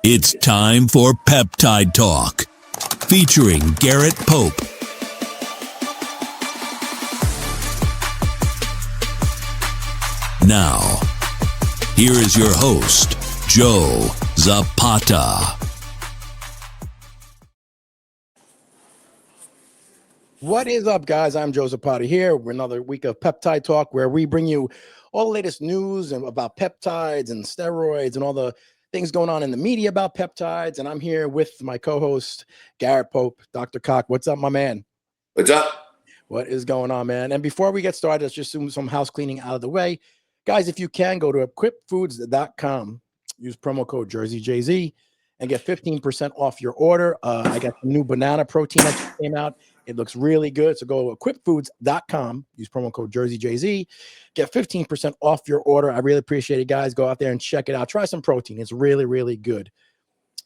It's time for Peptide Talk, featuring Garrett Pope. Now, here is your host, Joe Zapata. What is up, guys? I'm Joe Zapata here. We're another week of Peptide Talk, where we bring you all the latest news about peptides and steroids and all the things going on in the media about peptides. And I'm here with my co-host, Garrett Pope. Dr. Cock, what's up, my man? What's up? What is going on, man? And before we get started, let's just do some house cleaning out of the way. Guys, if you can, go to equipfoods.com, use promo code JerseyJZ, and get 15% off your order. I got the new banana protein that just came out. It looks really good. So go to equipfoods.com, use promo code JerseyJZ, get 15% off your order. I really appreciate it, guys. Go out there and check it out. Try some protein. It's really, really good.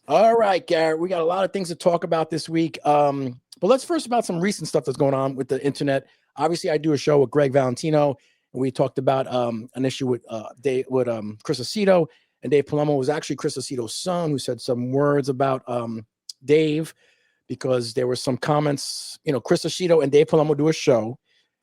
All right, Garrett, we got a lot of things to talk about this week. But let's first about some recent stuff that's going on with the internet. Obviously, I do a show with Greg Valentino, and we talked about an issue with Chris Aceto. And Dave Palumbo was actually Chris Aceto's son, who said some words about Dave, because there were some comments. You know, Chris Aceto and Dave Palumbo do a show,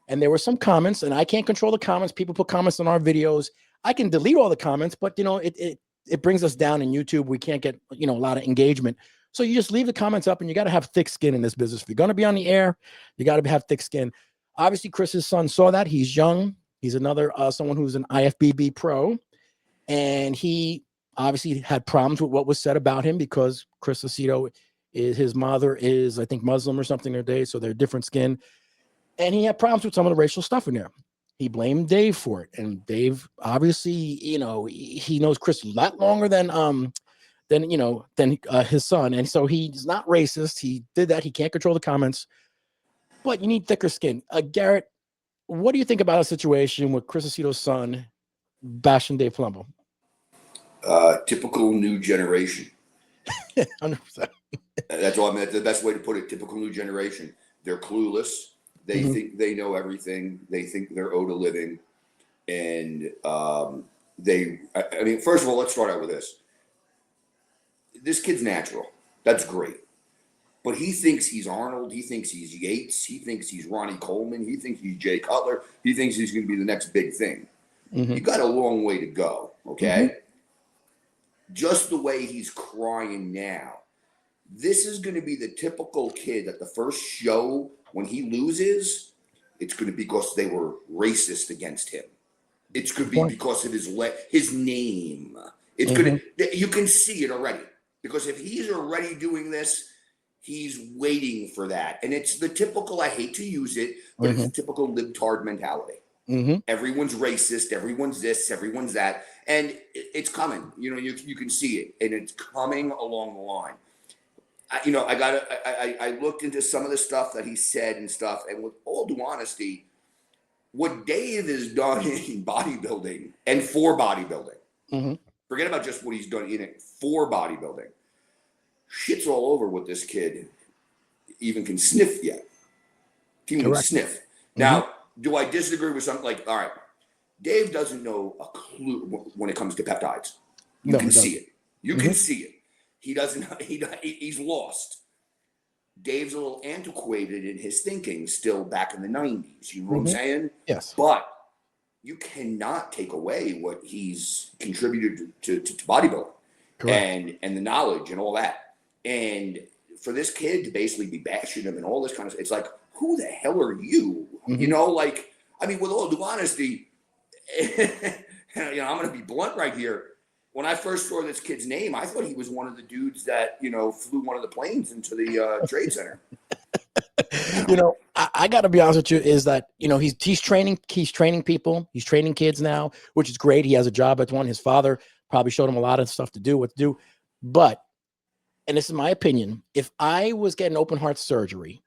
and there were some comments, and I can't control the comments. People put comments on our videos. I can delete all the comments, but, you know, it brings us down in YouTube. We can't get, you know, a lot of engagement. So you just leave the comments up, and you got to have thick skin in this business. If you're going to be on the air, you got to have thick skin. Obviously, Chris's son saw that. He's young. He's another someone who's an IFBB pro. And he obviously had problems with what was said about him, because Chris Aceto, his mother is, I think, Muslim or something their day, so they're different skin. And he had problems with some of the racial stuff in there. He blamed Dave for it. And Dave, obviously, you know, he knows Chris a lot longer than his son. And so he's not racist. He did that. He can't control the comments. But you need thicker skin. Garrett, what do you think about a situation with Chris Aceto's son bashing Dave Palumbo? Typical new generation. 100%. That's all I mean. The best way to put it. Typical new generation. They're clueless. They think they know everything. They think they're owed a living. And I mean, first of all, let's start out with this. This kid's natural. That's great. But he thinks he's Arnold. He thinks he's Yates. He thinks he's Ronnie Coleman. He thinks he's Jay Cutler. He thinks he's going to be the next big thing. You got a long way to go, okay? Just the way he's crying now. This is going to be the typical kid that the first show, when he loses, it's going to be because they were racist against him. It's going to be because of his name. It's going to, you can see it already. Because if he's already doing this, he's waiting for that. And it's the typical, I hate to use it, but it's a typical libtard mentality. Everyone's racist, everyone's this, everyone's that, and it's coming. You know, you can see it, and it's coming along the line. I looked into some of the stuff that he said and stuff, and with all due honesty, what Dave has done in bodybuilding and for bodybuilding, forget about just what he's done in it for bodybuilding. Shit's all over what this kid even can sniff yet. Can even sniff. Now, do I disagree with something like, all right, Dave doesn't know a clue when it comes to peptides. You can see it. You can see it. He doesn't, he's lost. Dave's a little antiquated in his thinking still back in the 90s. You know what I'm saying? Yes. But you cannot take away what he's contributed to bodybuilding. Correct. And the knowledge and all that. And for this kid to basically be bashing him and all this kind of stuff, it's like, who the hell are you? You know, like, I mean, with all due honesty, you know, I'm going to be blunt right here. When I first saw this kid's name, I thought he was one of the dudes that, you know, flew one of the planes into the trade center. You know, I got to be honest with you, is that, you know, he's training people. He's training kids now, which is great. He has a job at one. His father probably showed him a lot of stuff to do, what to do. But, and this is my opinion, if I was getting open heart surgery,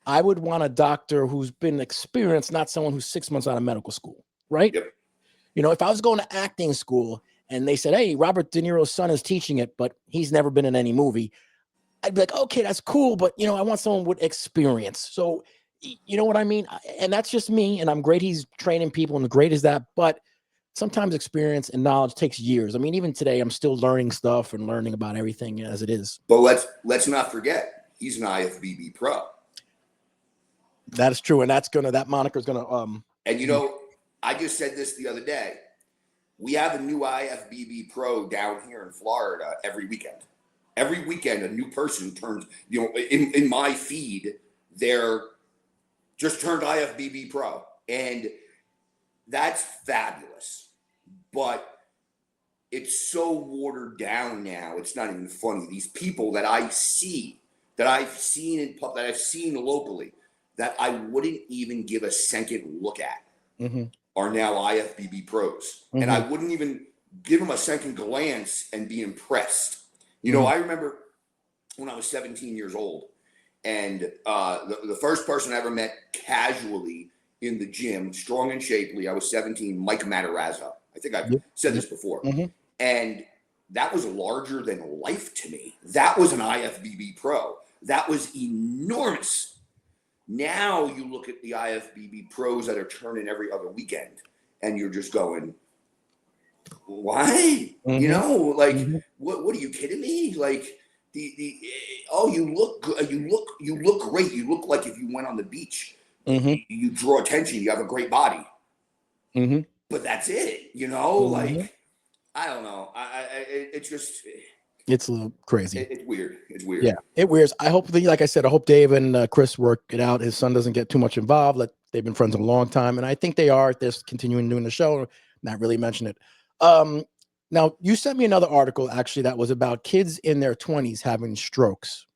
I would want a doctor who's been experienced, not someone who's 6 months out of medical school, right? Yep. You know, if I was going to acting school and they said, hey, Robert De Niro's son is teaching it, but he's never been in any movie, I'd be like, okay, that's cool, but, you know, I want someone with experience. So, you know what I mean? And that's just me, and I'm great he's training people, and great as that, but sometimes experience and knowledge takes years. I mean, even today, I'm still learning stuff and learning about everything as it is. But let's not forget, he's an IFBB pro. That is true, and that moniker is gonna. And you know, I just said this the other day. We have a new IFBB pro down here in Florida every weekend. Every weekend, a new person turns. You know, in my feed, they're just turned IFBB pro, and that's fabulous. But it's so watered down now. It's not even funny. These people that I see, that I've seen that I've seen locally, that I wouldn't even give a second look at, are now IFBB pros. And I wouldn't even give them a second glance and be impressed. You know, I remember when I was 17 years old, and the first person I ever met casually in the gym, strong and shapely, I was 17, Mike Matarazzo. I think I've said this before. And that was larger than life to me. That was an IFBB pro. That was enormous. Now you look at the IFBB pros that are turning every other weekend, and you're just going, why? You know, like, what are you kidding me? Like, you look good. You look great. You look like if you went on the beach. You draw attention. You have a great body. But that's it. You know, like, I don't know. It's just. It's a little crazy. It's weird. It's weird. Yeah, it weirds. I hope, like I said, I hope Dave and Chris work it out. His son doesn't get too much involved. They've been friends a long time, and I think they are. They're continuing doing the show, not really mention it. Now, you sent me another article, actually, that was about kids in their 20s having strokes.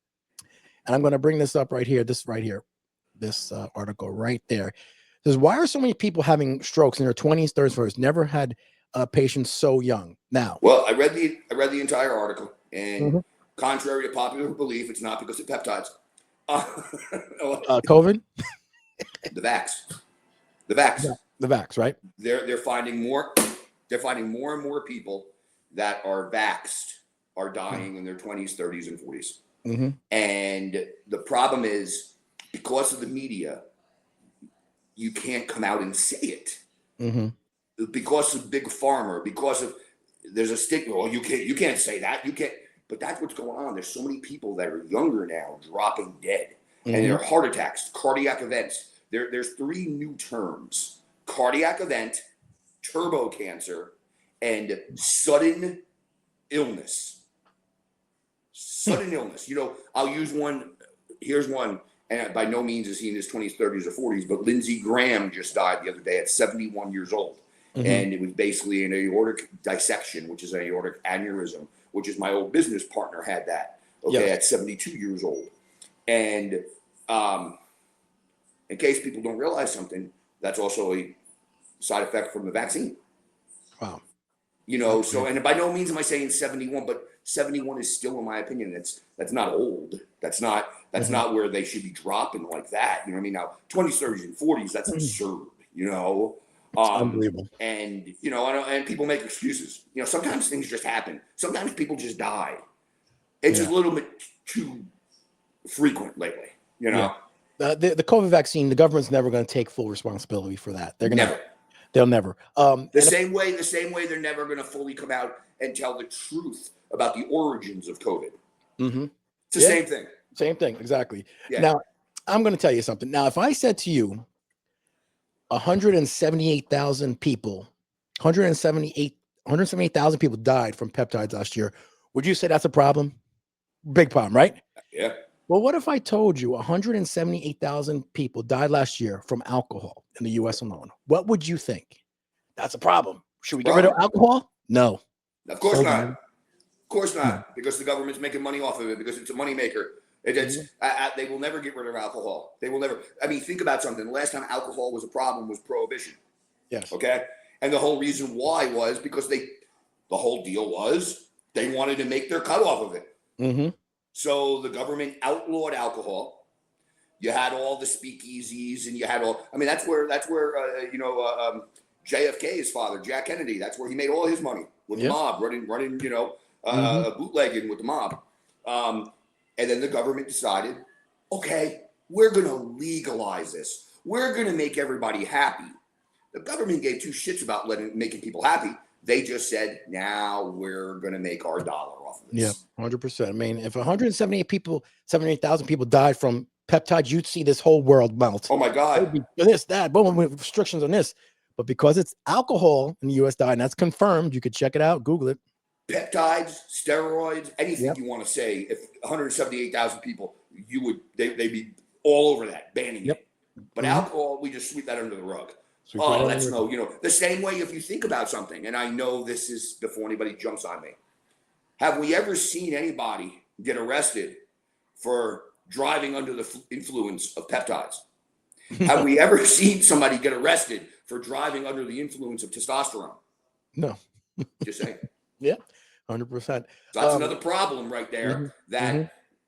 And I'm going to bring this up right here. This article right there. It says, why are so many people having strokes in their 20s, 30s, 40s? Never had patients so young. Now, well, I read the entire article, and contrary to popular belief, it's not because of peptides. COVID, the vax, right? They're finding more. They're finding more and more people that are vaxxed are dying in their 20s, 30s, and 40s. And the problem is, because of the media, you can't come out and say it. Because of big pharma, because of there's a stigma. Well, you can't say that. You can't. But that's what's going on. There's so many people that are younger now dropping dead, and they're heart attacks, cardiac events. There's 3 new terms: cardiac event, turbo cancer, and sudden illness. Sudden illness. You know, I'll use one. Here's one. And by no means is he in his 20s, 30s, or 40s, but Lindsey Graham just died the other day at 71 years old. And it was basically an aortic dissection, which is an aortic aneurysm, which is my old business partner had that, at 72 years old. And in case people don't realize something, that's also a side effect from the vaccine. Wow. You know, so, and by no means am I saying 71, but 71 is still, in my opinion, that's not old. That's not where they should be dropping like that. You know what I mean? Now, 20s, 30s, and 40s, that's absurd, you know? Unbelievable. And, you know, and people make excuses. You know, sometimes things just happen. Sometimes people just die. It's just a little bit too frequent lately, you know? The COVID vaccine, the government's never going to take full responsibility for that. They're going to They'll never. The same way they're never going to fully come out and tell the truth about the origins of COVID. It's the same thing. Same thing, exactly. Yeah. Now, I'm going to tell you something. Now, if I said to you, 178,000 people died from peptides last year, would you say that's a problem? Big problem, right? Yeah. Well, what if I told you 178,000 people died last year from alcohol in the U.S. alone? What would you think? That's a problem. Should we get rid of alcohol? No. Of course not. Of course not. Because the government's making money off of it, because it's a moneymaker. They will never get rid of alcohol. They will never. I mean, think about something. The last time alcohol was a problem was prohibition. Yes. Okay. And the whole reason why was because the whole deal was they wanted to make their cut off of it. So the government outlawed alcohol. You had all the speakeasies, and you had all. I mean, that's where JFK's father, Jack Kennedy. That's where he made all his money with the mob, running, bootlegging with the mob. And then the government decided, okay, we're going to legalize this. We're going to make everybody happy. The government gave two shits about making people happy. They just said, now we're going to make our dollar off of this. Yeah, 100%. I mean, if 78,000 people died from peptides, you'd see this whole world melt. Oh my God. This, that, boom, with restrictions on this. But because it's alcohol in the U.S. diet, and that's confirmed, you could check it out, Google it. Peptides, steroids, anything you want to say. If 178,000 people, they'd be all over that, banning it. But alcohol, we just sweep that under the rug. That's the same way if you think about something, and I know this is before anybody jumps on me. Have we ever seen anybody get arrested for driving under the influence of peptides? Have we ever seen somebody get arrested for driving under the influence of testosterone? No. Just saying. Yeah, 100%. So that's another problem right there.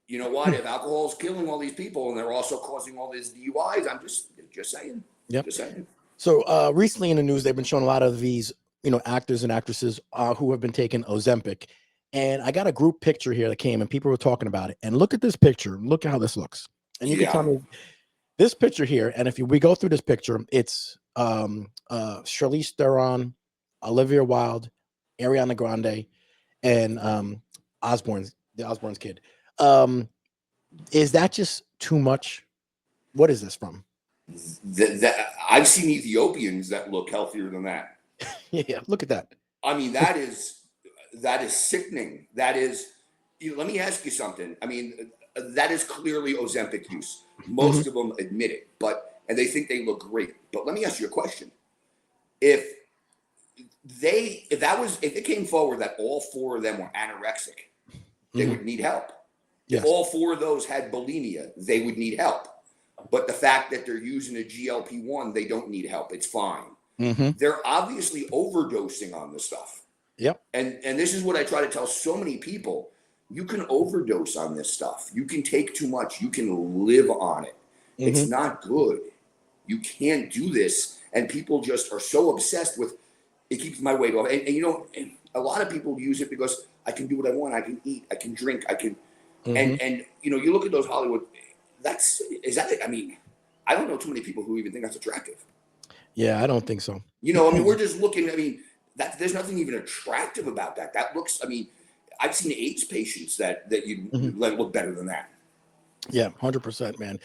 You know what? If alcohol is killing all these people and they're also causing all these DUIs, I'm just saying. Yep. Just saying. So recently in the news, they've been showing a lot of these, actors and actresses who have been taking Ozempic. And I got a group picture here that came and people were talking about it. And look at this picture. Look at how this looks. And you can tell me this picture here. And if we go through this picture, it's Charlize Theron, Olivia Wilde, Ariana Grande, and the Osbourne's kid. Is that just too much? What is this from? I've seen Ethiopians that look healthier than that. Yeah, look at that. I mean, that is sickening. That is, let me ask you something. I mean, that is clearly Ozempic use. Most of them admit it, and they think they look great. But let me ask you a question. If it came forward that all four of them were anorexic, they would need help. Yes. If all four of those had bulimia, they would need help. But the fact that they're using a GLP-1, they don't need help. It's fine. They're obviously overdosing on the stuff. Yep. And this is what I try to tell so many people. You can overdose on this stuff. You can take too much. You can live on it. It's not good. You can't do this. And people just are so obsessed with it keeps my weight off. And a lot of people use it because I can do what I want. I can eat. I can drink. I can. And you look at those Hollywood. I mean, I don't know too many people who even think that's attractive. Yeah, I don't think so. We're just looking. I mean, there's nothing even attractive about that. That looks. I mean, I've seen AIDS patients that you let look better than that. Yeah, 100%, man.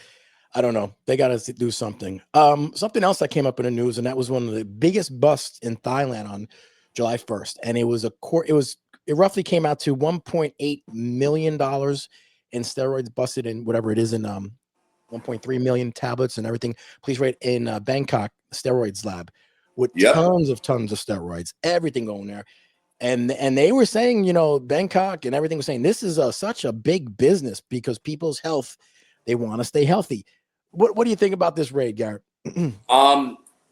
I don't know. They got to do something. Something else that came up in the news, and that was one of the biggest busts in Thailand on July 1st, and it was it roughly came out to $1.8 million in steroids busted in whatever it is in 1.3 million tablets and everything. Please rate in Bangkok steroids lab with tons of steroids, everything going there. And they were saying, Bangkok and everything was saying this is such a big business because people's health, they want to stay healthy. What do you think about this raid, Garrett?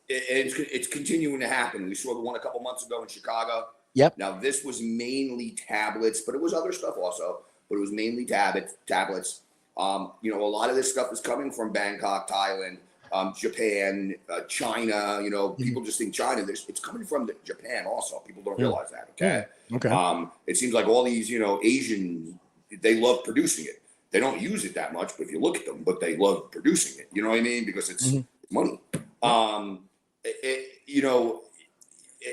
It's continuing to happen. We saw the one a couple months ago in Chicago. Yep. Now this was mainly tablets, but it was other stuff also. But it was mainly tablets. A lot of this stuff is coming from Bangkok, Thailand, Japan, China. People just think China. It's coming from Japan also. People don't realize that. Okay. Okay. It seems like all these, Asians, they love producing it. They don't use it that much, but if you look at them, but they love producing it. You know what I mean? Because it's money.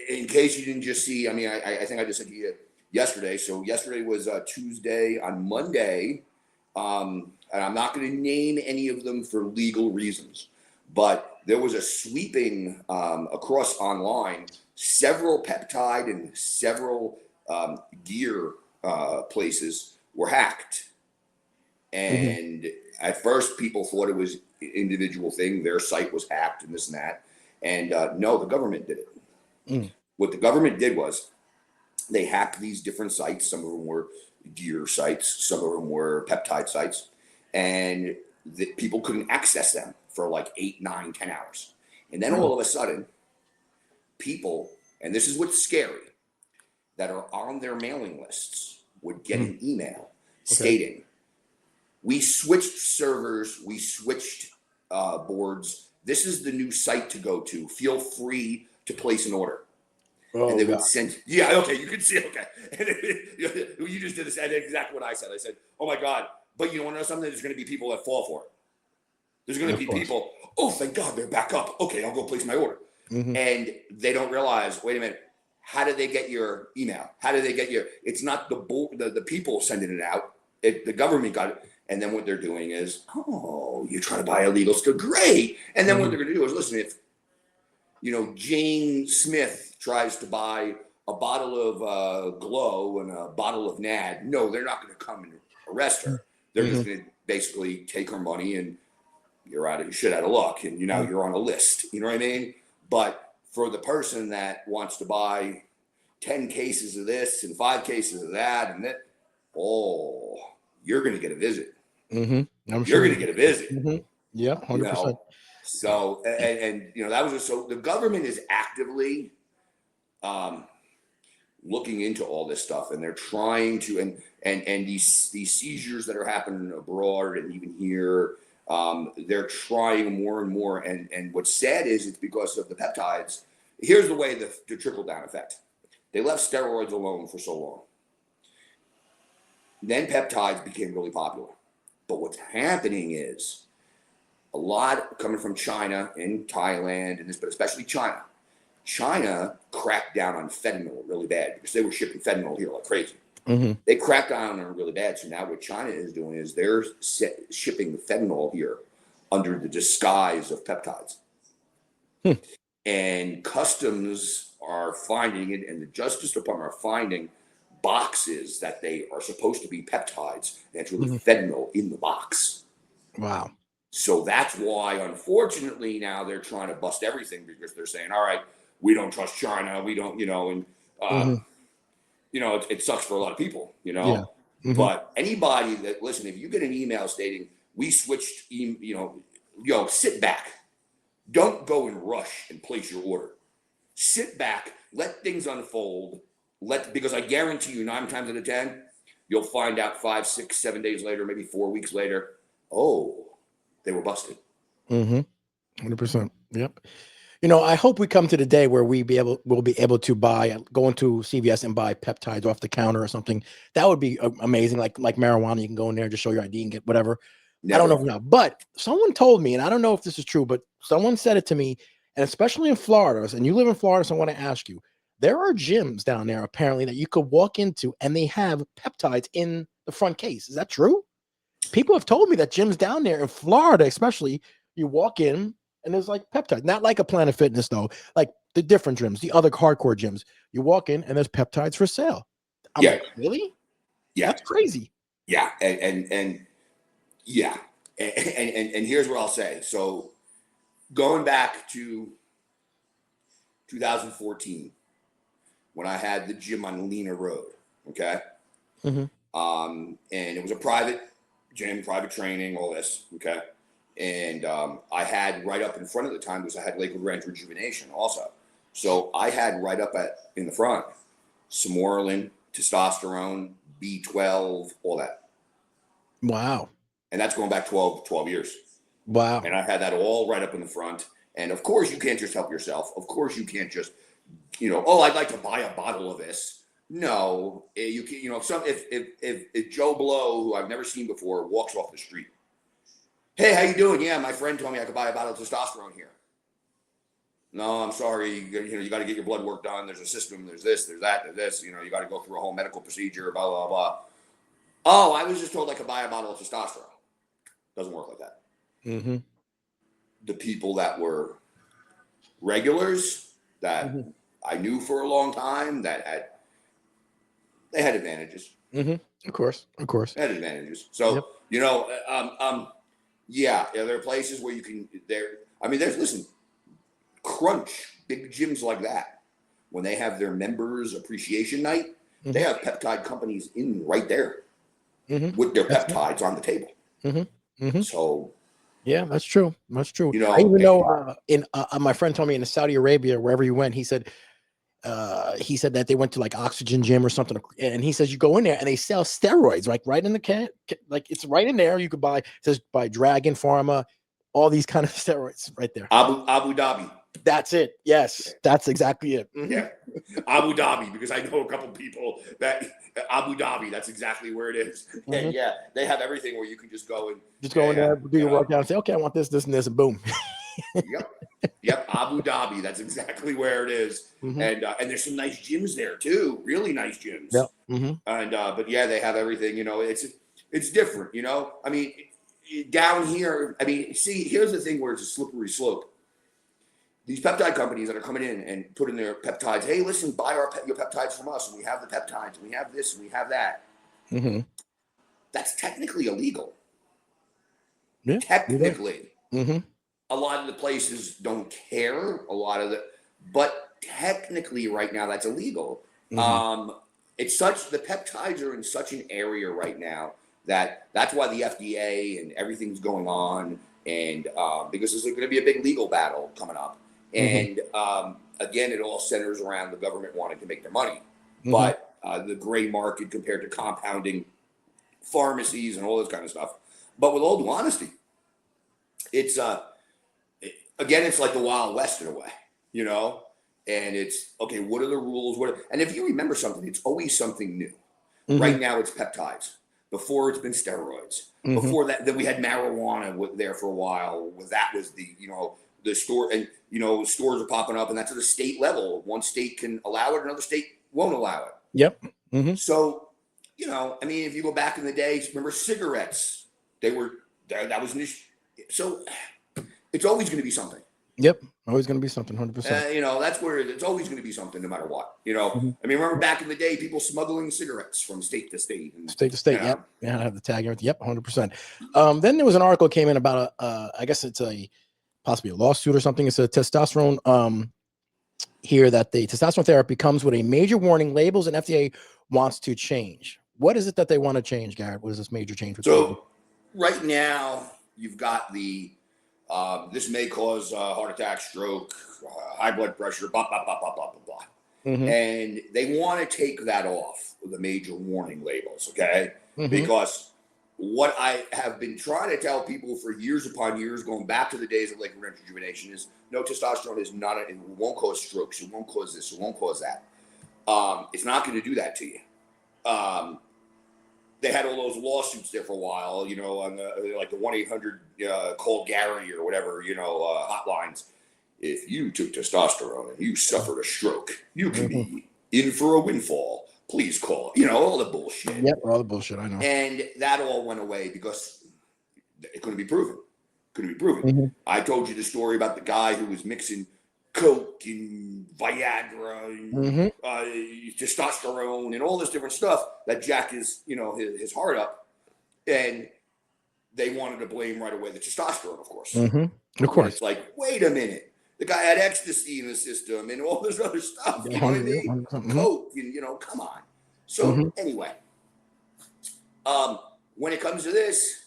In case you didn't just see, I mean, I think I just said to you yesterday. So yesterday was Tuesday. On Monday, and I'm not going to name any of them for legal reasons, but there was a sweeping across online. Several peptide and several gear places were hacked. And at first, people thought it was an individual thing. Their site was hacked and this and that. And no, the government did it. What the government did was they hacked these different sites. Some of them were gear sites. Some of them were peptide sites. And people couldn't access them for like 8, 9, 10 hours. And then all of a sudden, people, and this is what's scary, that are on their mailing lists would get an email stating, we switched servers, we switched boards. This is the new site to go to. Feel free to place an order. And they would send, you can see, And you just did this, and exactly what I said. I said, oh my God. But you want to know something? There's going to be people that fall for it. There's going to be people, oh, thank God they're back up. Okay, I'll go place my order. And they don't realize, wait a minute, how did they get your email? How did they get your, it's not the people sending it out. The government got it. And then what they're doing is, oh, you're trying to buy illegal stuff. Great. And then what they're going to do is, listen, if, Jane Smith tries to buy a bottle of Glow and a bottle of NAD, no, they're not going to come and arrest her. They're just going to basically take her money and you're out of luck. And you're on a list. You know what I mean? But for the person that wants to buy 10 cases of this and 5 cases of that, and that, you're going to get a visit. You're going to get a visit. Yeah, 100%. So, and that was so the government is actively looking into all this stuff, and they're trying to, and these seizures that are happening abroad and even here, they're trying more and more. And what's sad is it's because of the peptides. Here's the way the trickle down effect. They left steroids alone for so long. Then peptides became really popular. But what's happening is a lot coming from China and Thailand and this, but especially China. China cracked down on fentanyl really bad because they were shipping fentanyl here like crazy. They cracked down on it really bad. So now what China is doing is they're shipping the fentanyl here under the disguise of peptides. And customs are finding it, and the Justice Department are finding boxes that they are supposed to be peptides, and it's really fentanyl in the box. Wow. So that's why, unfortunately, now they're trying to bust everything because they're saying, all right, we don't trust China. We don't, it sucks for a lot of people, but anybody that, listen, if you get an email stating we switched, sit back. Don't go and rush and place your order. Sit back, let things unfold. Because I guarantee you 9 times out of 10, you'll find out 5, 6, 7 days later, maybe 4 weeks later, they were busted. 100%. Yep. I hope we come to the day where we'll be able to go into CVS and buy peptides off the counter or something. That would be amazing. Like marijuana, you can go in there, just show your ID and get whatever. Never. I don't know now, but someone told me, and I don't know if this is true, but someone said it to me, and especially in Florida, and you live in Florida, so I want to ask you, there are gyms down there apparently that you could walk into and they have peptides in the front case. Is that true? People have told me that gyms down there in Florida, especially, you walk in and there's like peptides, not like a Planet Fitness though, like the different gyms, the other hardcore gyms. You walk in and there's peptides for sale. I'm like, really? Yeah. That's crazy. Yeah. And here's what I'll say. So going back to 2014, when I had the gym on Lena Road, okay? And it was a private gym, private training, all this, okay? And I had right up in front at the time, because I had Lakewood Ranch Rejuvenation also. So I had right up in the front, Samorelin, testosterone, B12, all that. Wow. And that's going back 12 years. Wow. And I had that all right up in the front. And of course, you can't just help yourself. Of course, you can't just, I'd like to buy a bottle of this. No, you can, if Joe Blow, who I've never seen before, walks off the street. Hey, how you doing? Yeah, my friend told me I could buy a bottle of testosterone here. No, I'm sorry. You got to get your blood work done. There's a system. There's this, there's that, there's this. You got to go through a whole medical procedure, blah, blah, blah. Oh, I was just told I could buy a bottle of testosterone. Doesn't work like that. The people that were regulars that I knew for a long time they had advantages. Of course. They had advantages. So, there are places where you can, listen, Crunch, big gyms like that, when they have their members appreciation night, they have peptide companies in right there with their peptides on the table. So, yeah, that's true. That's true. I even know my friend told me in Saudi Arabia, wherever he went, he said that they went to like Oxygen Gym or something, and he says you go in there and they sell steroids, like right in the can, like it's right in there. You could buy, it says by Dragon Pharma, all these kind of steroids right there. Abu Dhabi. That's it. Yes, that's exactly it. Yeah, Abu Dhabi, because I know a couple people that Abu Dhabi. That's exactly where it is. And yeah, they have everything where you can just go in there, do your workout, and say, okay, I want this, this, and this, and boom. Yep. Abu Dhabi. That's exactly where it is. And there's some nice gyms there too. Really nice gyms. Yep. And but yeah, they have everything. It's different. I mean, down here. I mean, see, here's the thing where it's a slippery slope. These peptide companies that are coming in and putting their peptides. Hey, listen, buy your peptides from us. And we have the peptides. And we have this. And we have that. That's technically illegal. Yeah. Technically. A lot of the places don't care. But technically, right now, that's illegal. The peptides are in such an area right now that's why the FDA and everything's going on, and because there's going to be a big legal battle coming up. And again, it all centers around the government wanting to make their money, but the gray market compared to compounding pharmacies and all this kind of stuff. But with all due honesty, it's again, it's like the Wild West in a way, and it's okay. What are the rules? And if you remember something, it's always something new. Right now, it's peptides. Before, it's been steroids. Before that, then we had marijuana there for a while. That was the store, and stores are popping up, and that's at the state level. One state can allow it, another state won't allow it. Yep. So, I mean, if you go back in the day, remember cigarettes? They were there. That was an issue. So it's always going to be something. Yep. Always going to be something. 100%. That's where it's always going to be something, no matter what. I mean, remember back in the day, people smuggling cigarettes from state to state. State to state. Yep. Yeah, I have the tag. Everything. Yep. 100%. Then there was an article came in about I guess it's possibly a lawsuit or something. It's a testosterone here that the testosterone therapy comes with a major warning, labels, and FDA wants to change. What is it that they want to change, Garrett? What is this major change? Right now, you've got this may cause heart attack, stroke, high blood pressure, blah, blah, blah, blah, blah, blah, blah. And they want to take that off the major warning labels, okay? Because what I have been trying to tell people for years upon years, going back to the days of liquid rejuvenation, is no, testosterone is not, it won't cause strokes, it won't cause this, it won't cause that. It's not going to do that to you. They had all those lawsuits there for a while, on the 1-800 call Gary or whatever, hotlines. If you took testosterone and you suffered a stroke, you can be in for a windfall. Please call. All the bullshit. Yep, all the bullshit. I know. And that all went away because it couldn't be proven. I told you the story about the guy who was mixing coke and Viagra and testosterone and all this different stuff that jacked his his heart up, and they wanted to blame right away the testosterone, of course. Of course, and it's like, wait a minute, the guy had ecstasy in the system and all this other stuff. You know what I mean? Coke, and come on. So anyway, when it comes to this,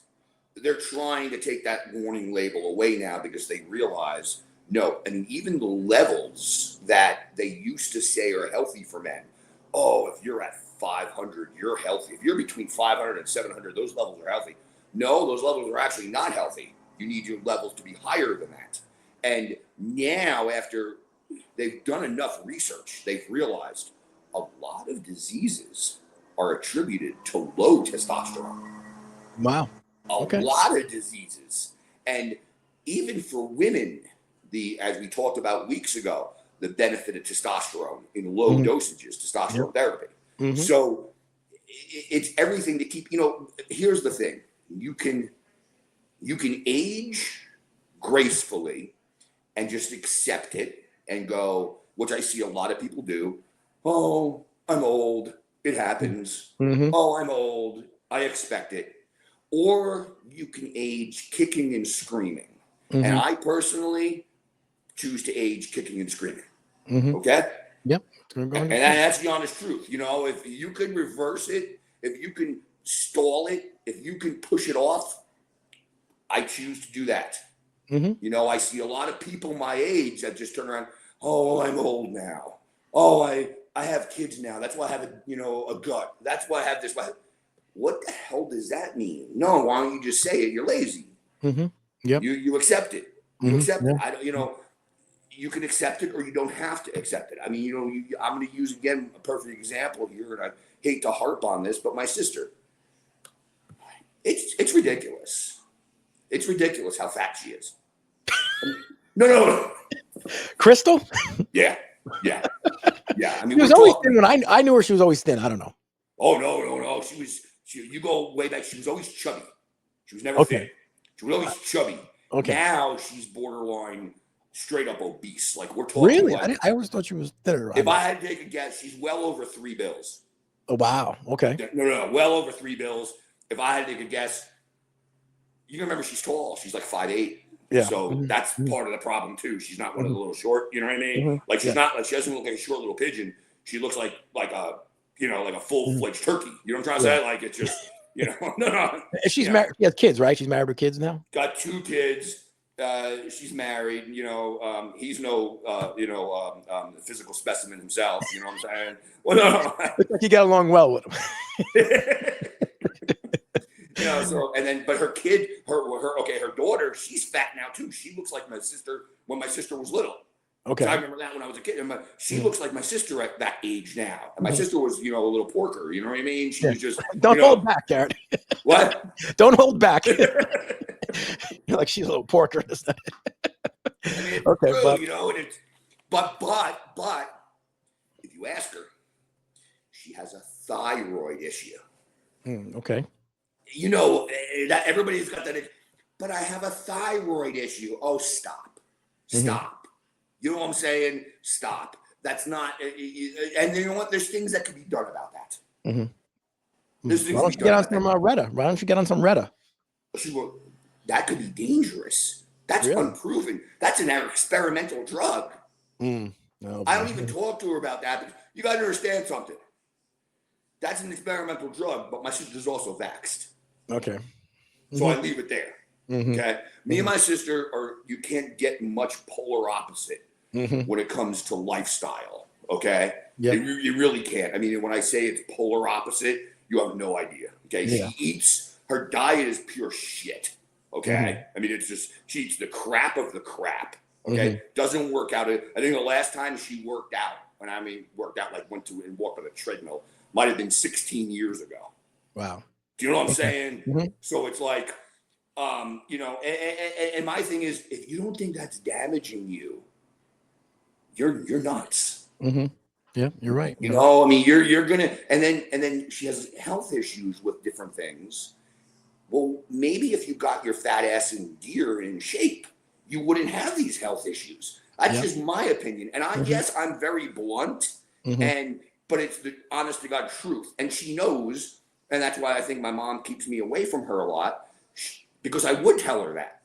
they're trying to take that warning label away now because they realize. No, I mean, even the levels that they used to say are healthy for men. Oh, if you're at 500, you're healthy. If you're between 500 and 700, those levels are healthy. No, those levels are actually not healthy. You need your levels to be higher than that. And now, after they've done enough research, they've realized a lot of diseases are attributed to low testosterone. Wow. A lot of diseases. And even for women, as we talked about weeks ago, the benefit of testosterone in low dosages, testosterone therapy. So it's everything to keep, here's the thing. You can age gracefully and just accept it and go, which I see a lot of people do. Oh, I'm old. It happens. Oh, I'm old. I expect it. Or you can age kicking and screaming. And I personally choose to age kicking and screaming. Okay? Yep. And that's the honest truth. If you can reverse it, if you can stall it, if you can push it off, I choose to do that. I see a lot of people my age that just turn around, oh, I'm old now. Oh, I have kids now. That's why I have a gut. That's why I have this. What the hell does that mean? No, why don't you just say it? You're lazy. Yep. You accept it. You accept it. You can accept it or you don't have to accept it. I mean, I'm going to use again a perfect example here, and I hate to harp on this, but my sister, it's ridiculous. It's ridiculous how fat she is. No. Crystal? Yeah. I mean, She was always thin when I knew her. She was always thin. I don't know. Oh, no. You go way back. She was always chubby. She was never Okay. thin. She was always chubby. Okay. Now she's borderline straight up obese. Like we're talking. Really? Like, I always thought she was thinner. If I had to take a guess, she's well over 3 bills. Oh, wow. Okay. No. Well over 3 bills. If I had to take a guess, you can remember she's tall. She's like 5'8". Yeah. So that's part of the problem too. She's not one of the little short. You know what I mean? Like she's not like she doesn't look like a short little pigeon. She looks like a like a full-fledged turkey. You know what I'm trying to say? Like it's just no. She's married. She has kids, right? She's married with kids now. Got 2 kids. She's married. He's no physical specimen himself. You know what I'm saying? Well, no. Looks like you get along well with him. But her kid, her daughter, she's fat now too. She looks like my sister when my sister was little. Okay. So I remember that when I was a kid. And she looks like my sister at that age now. And my sister was, a little porker. You know what I mean? She was just. Don't hold back, Garrett. What? Don't hold back. You're like she's a little porker. Okay, but and it's but if you ask her, she has a thyroid issue. Okay. That everybody's got that. But I have a thyroid issue. Oh, stop. You know what I'm saying? Stop. That's not. And you know what? There's things that could be done about that. Why don't you get on some Retta? Why don't you get on some Retta? That could be dangerous. That's unproven. That's an experimental drug. No, I don't even talk to her about that. But you got to understand something. That's an experimental drug, but my sister's also vaxxed. Okay. So I leave it there. Okay. Me and my sister you can't get much polar opposite when it comes to lifestyle. Okay. Yeah. You really can't. I mean, when I say it's polar opposite, you have no idea. Okay. Yeah. Her diet is pure shit. Okay. I mean, it's just, she eats the crap of the crap. Okay. Doesn't work out. I think the last time she worked out, like went to and walked on a treadmill, might have been 16 years ago. Wow. Do you know what I'm saying? So it's like, and my thing is, if you don't think that's damaging you, you're nuts. Yeah, you're right. I mean, you're gonna, and then she has health issues with different things. Well, maybe if you got your fat ass in gear and in shape, you wouldn't have these health issues. That's just my opinion. And I'm very blunt, but it's the honest to God truth. And she knows. And that's why I think my mom keeps me away from her a lot, because I would tell her that.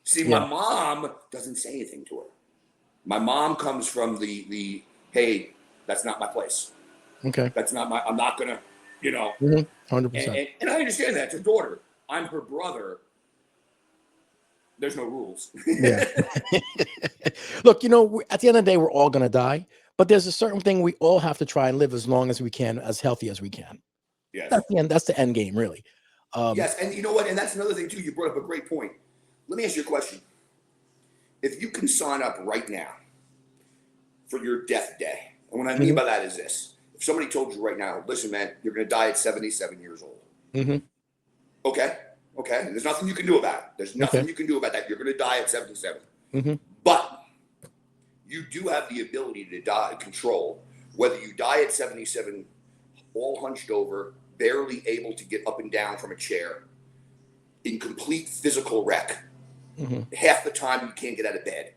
See, my mom doesn't say anything to her. My mom comes from the hey, that's not my place. Okay. That's not I'm not going to, 100%. And I understand that. It's a daughter. I'm her brother. There's no rules. Yeah. Look, at the end of the day, we're all going to die, but there's a certain thing we all have to try and live as long as we can, as healthy as we can. Yes. That's the end. That's the end game, really. Yes. And you know what? And that's another thing too. You brought up a great point. Let me ask you a question. If you can sign up right now for your death day, and what I mean by that is this. If somebody told you right now, listen, man, you're going to die at 77 years old. Okay. There's nothing you can do about it. There's nothing you can do about that. You're going to die at 77. But you do have the ability to control whether you die at 77, all hunched over, barely able to get up and down from a chair, in complete physical wreck. Half the time you can't get out of bed.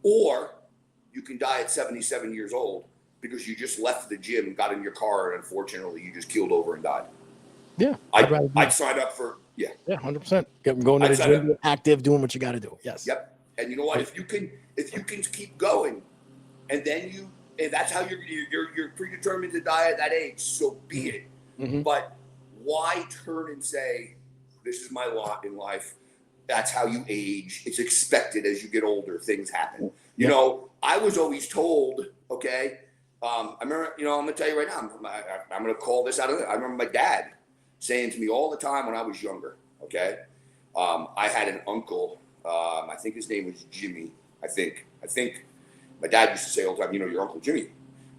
Or you can die at 77 years old because you just left the gym and got in your car and unfortunately you just keeled over and died. Yeah. I'd sign up for, Yeah, 100%. Going to the gym, active, doing what you got to do. Yes. Yep. And you know what? If you can keep going, and then if that's how you're predetermined to die at that age, so be it. But why turn and say, this is my lot in life? That's how you age. It's expected as you get older, things happen. You know, I was always told, okay, I remember, I'm going to tell you right now, I'm going to call this out of it. I remember my dad saying to me all the time when I was younger, okay, I had an uncle, I think his name was Jimmy. I think my dad used to say all the time, your Uncle Jimmy,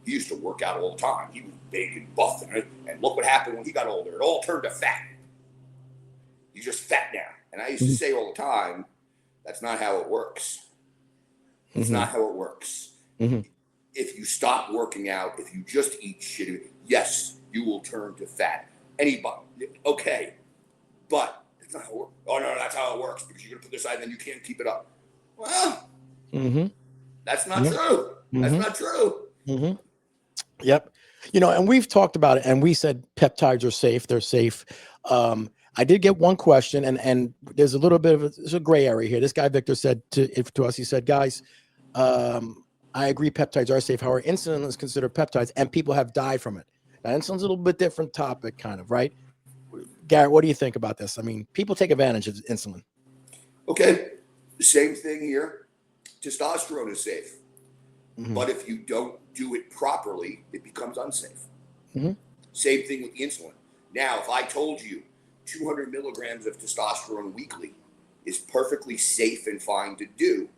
he used to work out all the time. He was big and buff, and look what happened when he got older. It all turned to fat. He's just fat now. And I used to say all the time, That's not how it works. It's not how it works. If you stop working out, if you just eat shit, yes, you will turn to fat. Anybody, okay, but it's not how it works. Oh no, that's how it works because you're gonna put this aside and then you can't keep it up. Well, that's not true. That's not true. Yep. You know, and we've talked about it, and we said peptides are safe. They're safe. I did get one question, and there's a little bit of there's a gray area here. This guy Victor said to us, he said, guys, I agree peptides are safe. However, insulin is considered peptides, and people have died from it. Now, insulin's a little bit different topic, kind of, right? Garrett, what do you think about this? I mean, people take advantage of insulin. Okay, same thing here. Testosterone is safe, but if you don't do it properly, it becomes unsafe. Same thing with the insulin. Now, if I told you 200 milligrams of testosterone weekly is perfectly safe and fine to do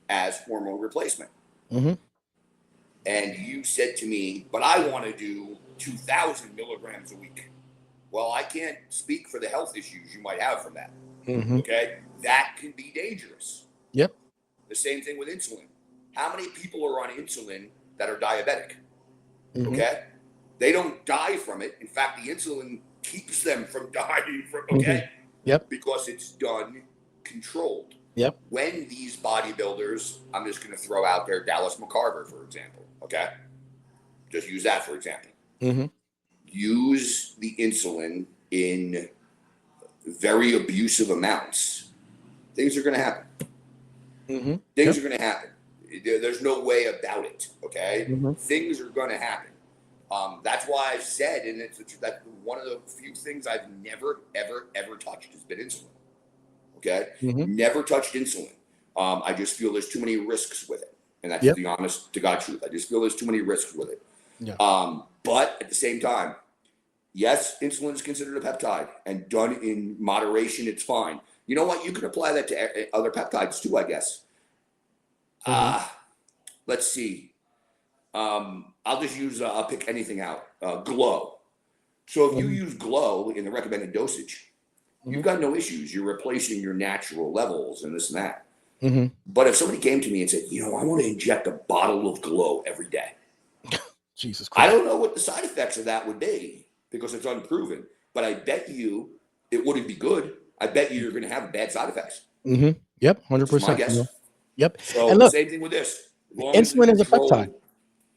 as hormone replacement, and you said to me, but I want to do 2,000 milligrams a week. Well, I can't speak for the health issues you might have from that. Okay, that can be dangerous. Yep. The same thing with insulin. How many people are on insulin that are diabetic? Okay, they don't die from it. In fact, the insulin keeps them from dying from because it's done controlled. When these bodybuilders, I'm just going to throw out there Dallas McCarver, for example. Okay, just use that for example. Use the insulin in very abusive amounts. Things are going to happen. Things are going to happen. There's no way about it. Okay, things are going to happen. That's why I've said, and that's one of the few things I've never, ever touched has been insulin. Okay, never touched insulin. I just feel there's too many risks with it, and that's the honest to God truth. I just feel there's too many risks with it. But at the same time, yes, insulin is considered a peptide, and done in moderation, it's fine. You know what? You can apply that to other peptides too, I guess. Let's see. I'll just use, I'll pick anything out. Glow. So if you use Glow in the recommended dosage, you've got no issues. You're replacing your natural levels and this and that. But if somebody came to me and said, you know, I want to inject a bottle of Glow every day. Jesus Christ. I don't know what the side effects of that would be because it's unproven. But I bet you it wouldn't be good. I bet you you're going to have bad side effects. Yep, 100%. My guess. Yep. So and look, same thing with this. Insulin is a peptide.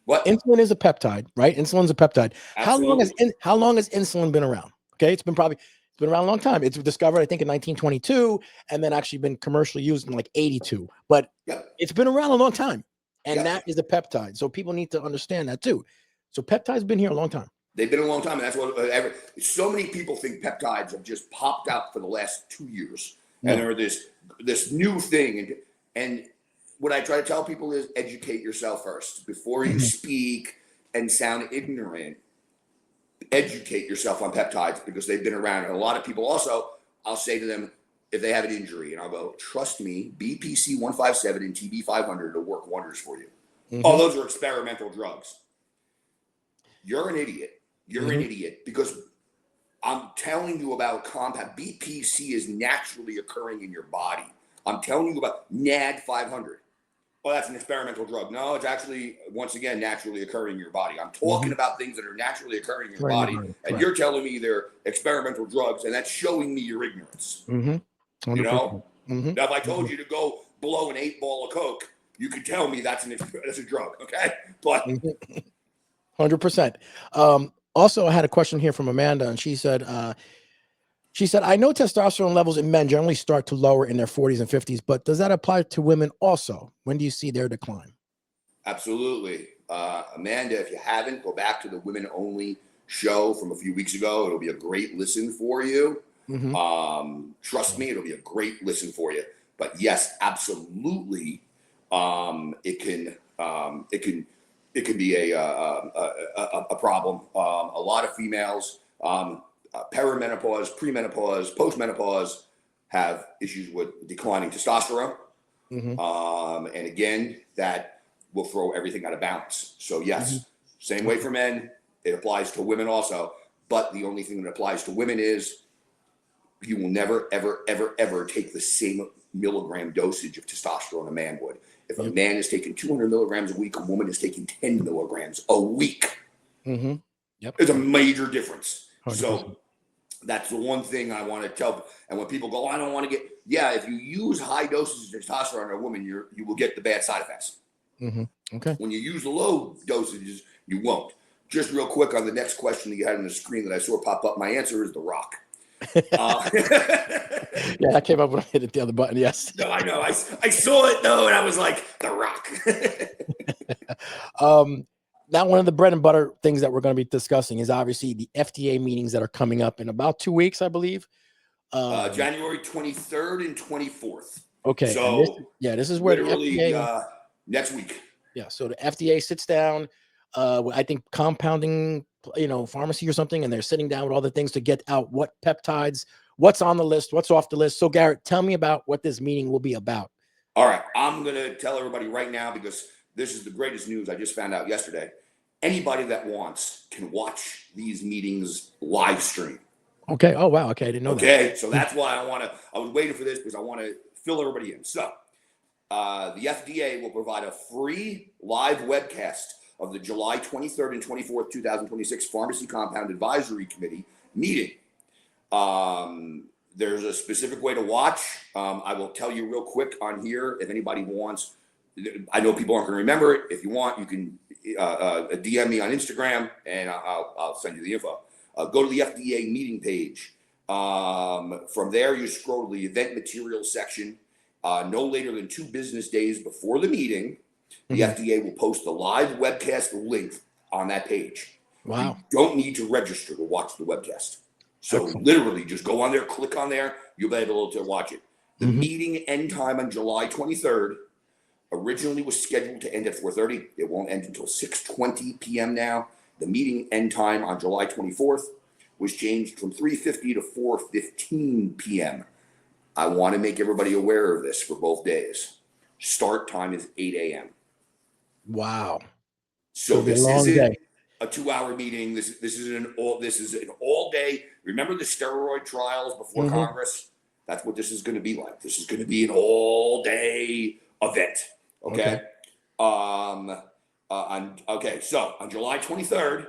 What? Insulin is a peptide, right? Insulin's a peptide. Absolutely. How long has insulin been around? Okay, it's been around a long time. It's discovered, I think, in 1922, and then actually been commercially used in like 82. But it's been around a long time, and that is a peptide. So people need to understand that too. So peptides been here a long time. They've been a long time, and that's what so many people think peptides have just popped out for the last 2 years, and they're this new thing. And what I try to tell people is educate yourself first before you speak and sound ignorant. Educate yourself on peptides because they've been around. And a lot of people also, I'll say to them if they have an injury, and I'll go, trust me, BPC 157 and TB 500 will work wonders for you. Oh, those are experimental drugs. You're an idiot. You're an idiot because I'm telling you about compound. BPC is naturally occurring in your body. I'm telling you about NAD 500. Oh, that's an experimental drug. No, it's actually, once again, naturally occurring in your body. I'm talking about things that are naturally occurring in your body, and you're telling me they're experimental drugs, and that's showing me your ignorance. You know? Now, if I told you to go blow an 8-ball of Coke, you could tell me that's a drug, okay? But 100%. Also, I had a question here from Amanda, and she said, I know testosterone levels in men generally start to lower in their 40s and 50s, but does that apply to women also? When do you see their decline? Absolutely. Amanda, if you haven't, go back to the Women Only show from a few weeks ago. It'll be a great listen for you. Trust me, it'll be a great listen for you. But yes, absolutely, it can be a problem. A lot of females, perimenopause, premenopause, postmenopause have issues with declining testosterone. And again, that will throw everything out of balance. So yes, same way for men, it applies to women also. But the only thing that applies to women is you will never, ever, ever, ever take the same milligram dosage of testosterone a man would. If a man is taking 200 milligrams a week, a woman is taking 10 milligrams a week. Yep. It's a major difference. 100%. So that's the one thing I want to tell. And when people go, I don't want to get, if you use high doses of testosterone on a woman, you will get the bad side effects. Okay. When you use the low dosages, you won't. Just real quick on the next question that you had on the screen that I saw pop up, my answer is The Rock. Yeah, I came up when I hit the other button. Yes. No, I know. I saw it though, and I was like, The Rock. Now, one of the bread and butter things that we're going to be discussing is obviously the FDA meetings that are coming up in about 2 weeks, I believe. January 23rd and 24th. Okay. So this is where literally the FDA, next week. Yeah. So the FDA sits down, I think compounding, pharmacy or something, and they're sitting down with all the things to get out what peptides, what's on the list, what's off the list. So Garrett, tell me about what this meeting will be about. All right. I'm going to tell everybody right now, because this is the greatest news I just found out yesterday. Anybody that wants can watch these meetings live stream. Okay. Oh, wow. Okay. I didn't know that. Okay. So that's why I was waiting for this, because I want to fill everybody in. So the FDA will provide a free live webcast of the July 23rd and 24th, 2026 Pharmacy Compound Advisory Committee meeting. There's a specific way to watch. I will tell you real quick on here, if anybody wants. I know people aren't going to remember it. If you want, you can DM me on Instagram, and I'll send you the info. Go to the FDA meeting page. From there, you scroll to the event materials section. No later than 2 business days before the meeting, the FDA will post the live webcast link on that page. Wow. You don't need to register to watch the webcast. So literally just go on there, click on there, you'll be able to watch it. The meeting end time on July 23rd originally was scheduled to end at 4:30. It won't end until 6:20 p.m. now. The meeting end time on July 24th was changed from 3:50 to 4:15 p.m. I want to make everybody aware of this for both days. Start time is 8 a.m. Wow. So this isn't a 2-hour meeting. This is an all day. Remember the steroid trials before Congress? That's what this is going to be like. This is going to be an all day event. Okay. So on July 23rd,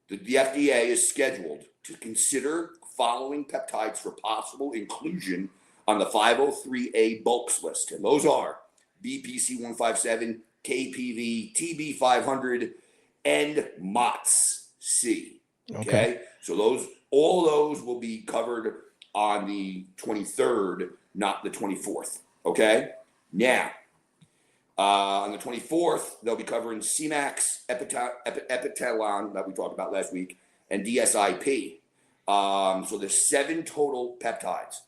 the FDA is scheduled to consider following peptides for possible inclusion on the 503A bulks list. And those are BPC 157, KPV, TB 500, and MOTS-C. Okay. So all those will be covered on the 23rd, not the 24th. Okay. Now, on the 24th, they'll be covering CMAX, Epitelon that we talked about last week, and DSIP. So there's 7 total peptides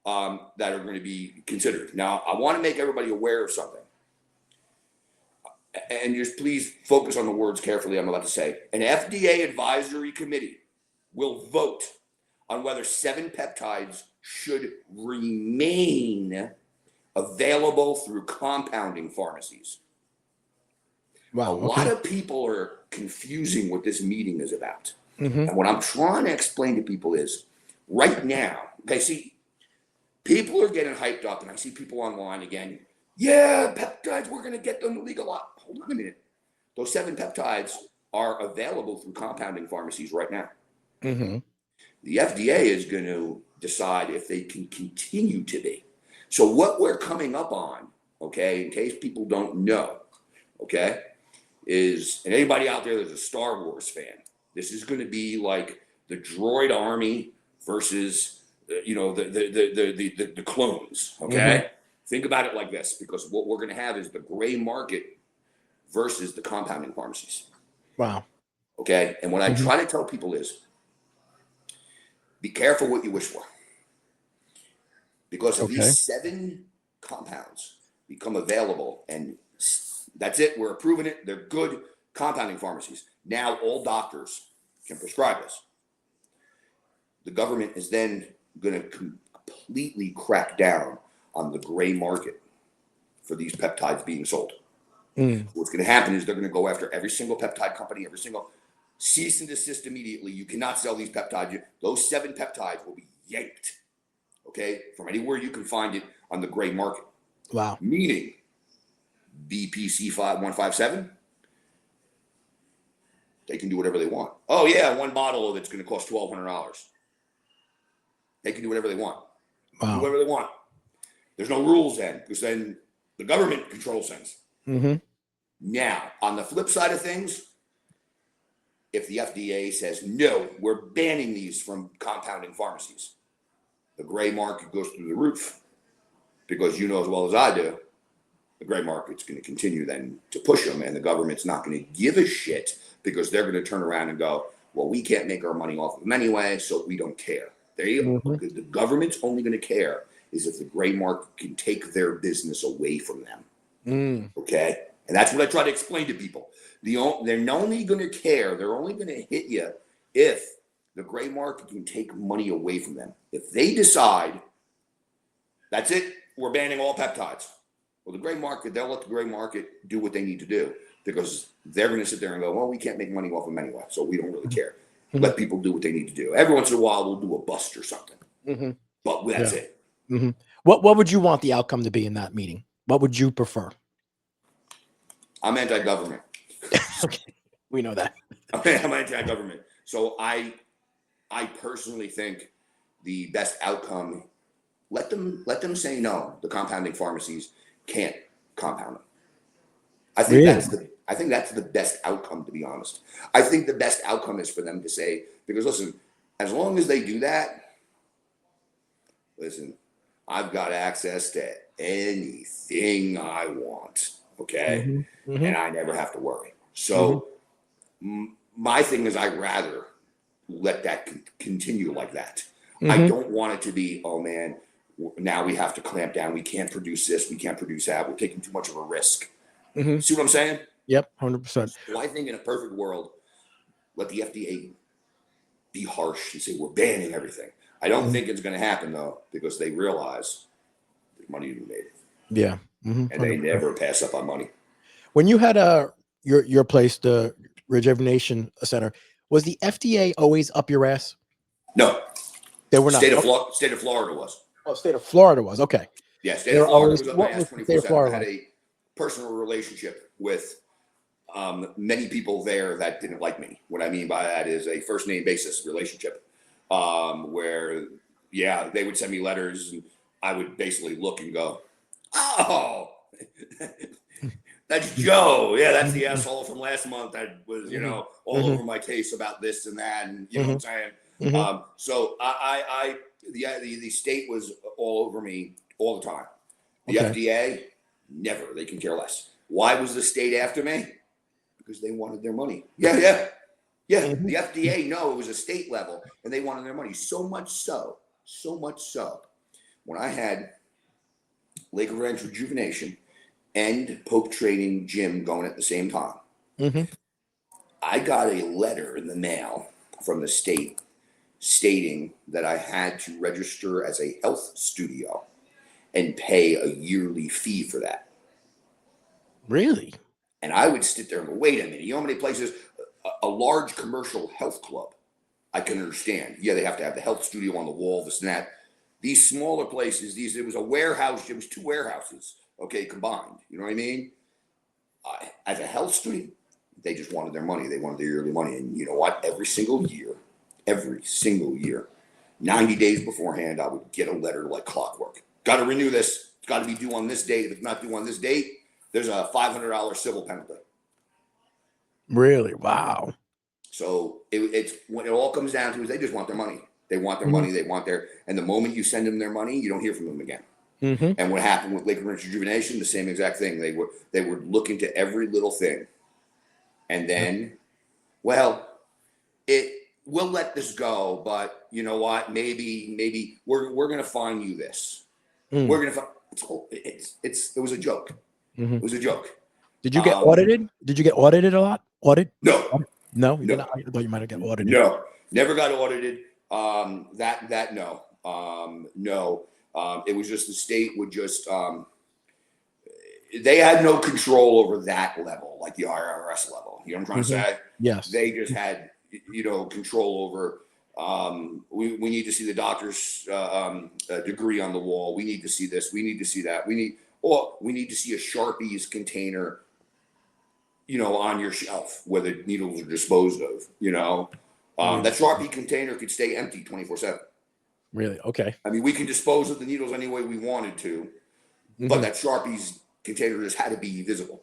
that are going to be considered. Now, I want to make everybody aware of something. And just please focus on the words carefully I'm about to say. An FDA advisory committee will vote on whether 7 peptides should remain available through compounding pharmacies. Wow. A lot of people are confusing what this meeting is about. And what I'm trying to explain to people is right now, see, people are getting hyped up, and I see people online again. Yeah, peptides, we're going to get them legal. Hold on a minute. Those 7 peptides are available through compounding pharmacies right now. The FDA is going to decide if they can continue to be. So what we're coming up on, in case people don't know, is, and anybody out there that's a Star Wars fan, this is going to be like the droid army versus, the clones. Think about it like this, because what we're going to have is the gray market versus the compounding pharmacies. Wow. And what I try to tell people is, be careful what you wish for. Because if these 7 compounds become available, and that's it, we're approving it, they're good compounding pharmacies. Now all doctors can prescribe this. The government is then going to completely crack down on the gray market for these peptides being sold. What's going to happen is they're going to go after every single peptide company, every single cease and desist immediately. You cannot sell these peptides. Those 7 peptides will be yanked okay, from anywhere you can find it on the gray market. Wow. Meaning BPC 5157, they can do whatever they want. Oh yeah, one bottle of it's going to cost $1,200. They can do whatever they want. Wow. Do whatever they want. There's no rules then, because then the government controls things. Mm-hmm. Now, on the flip side of things, if the FDA says, no, we're banning these from compounding pharmacies, the gray market goes through the roof, because you know as well as I do, the gray market's going to continue then to push them, and the government's not going to give a shit, because they're going to turn around and go, well, we can't make our money off of them anyway, so we don't care. There you go. The government's only going to care is if the gray market can take their business away from them. Okay? And that's what I try to explain to people. They're only going to care, they're only going to hit you if the gray market can take money away from them. If they decide, that's it, we're banning all peptides. Well, the gray market, they'll let the gray market do what they need to do, because they're going to sit there and go, well, we can't make money off them anyway, so we don't really care. Let people do what they need to do. Every once in a while, we'll do a bust or something. But that's it. What would you want the outcome to be in that meeting? What would you prefer? I'm anti-government. Okay, we know that. I'm anti-government. So I personally think the best outcome, let them say no. The compounding pharmacies can't compound them. I think that's the best outcome, to be honest. I think the best outcome is for them to say, because listen, as long as they do that, listen, I've got access to anything I want, okay? And I never have to worry. So my thing is, I'd rather let that continue like that. I don't want it to be, oh man, now we have to clamp down. We can't produce this. We can't produce that. We're taking too much of a risk. See what I'm saying? Yep, 100%. Well, I think in a perfect world, let the FDA be harsh and say we're banning everything. I don't think it's going to happen though, because they realize the money to be made. Yeah, and they never pass up on money. When you had your place, the Rejuvenation Center, was the FDA always up your ass? No, they were not. State of Florida was. Oh, state of Florida was. Okay. Yeah, state of Florida was up my ass 24/7. I had a personal relationship with many people there that didn't like me. What I mean by that is a first name basis relationship, where they would send me letters and I would basically look and go, oh, that's Joe. Yeah, that's the asshole from last month that was, all over my case about this and that, and you know what I'm saying. So the state was all over me all the time. The FDA, never. They can care less. Why was the state after me? Because they wanted their money. Yeah. The FDA, no, it was a state level, and they wanted their money. So much so, when I had Lake Ranch Rejuvenation and Pope Training Gym going at the same time, I got a letter in the mail from the state stating that I had to register as a health studio and pay a yearly fee for that. Really? And I would sit there and go, wait a minute, you know how many places, a large commercial health club, I can understand. Yeah, they have to have the health studio on the wall, this and that. These smaller places, it was a warehouse, it was two warehouses, combined. You know what I mean? As a health studio, they just wanted their money. They wanted their yearly money. And you know what? Every single year, 90 days beforehand, I would get a letter like clockwork. Got to renew this. It's got to be due on this date. If it's not due on this date, there's a $500 civil penalty. Really? Wow. So it's when it all comes down to is they just want their money. They want their money. They want and the moment you send them their money, you don't hear from them again. And what happened with Lake Ranch Rejuvenation, the same exact thing. They would look into every little thing, and then, we'll let this go, but you know what? Maybe we're gonna fine you this. We're gonna. It was a joke. It was a joke. Did you get audited? Did you get audited a lot? No. No. I thought you might have got audited. No, never got audited. No. It was just the state would just. They had no control over that level, like the IRS level. You know what I'm trying to say? Yes. They just had, control over We need to see the doctor's degree on the wall. We need to see this. We need to see that. We need to see a Sharpies container, on your shelf where the needles are disposed of. That Sharpie container could stay empty 24/7. Really? Okay. I mean, we can dispose of the needles any way we wanted to, but that Sharpies container just had to be visible.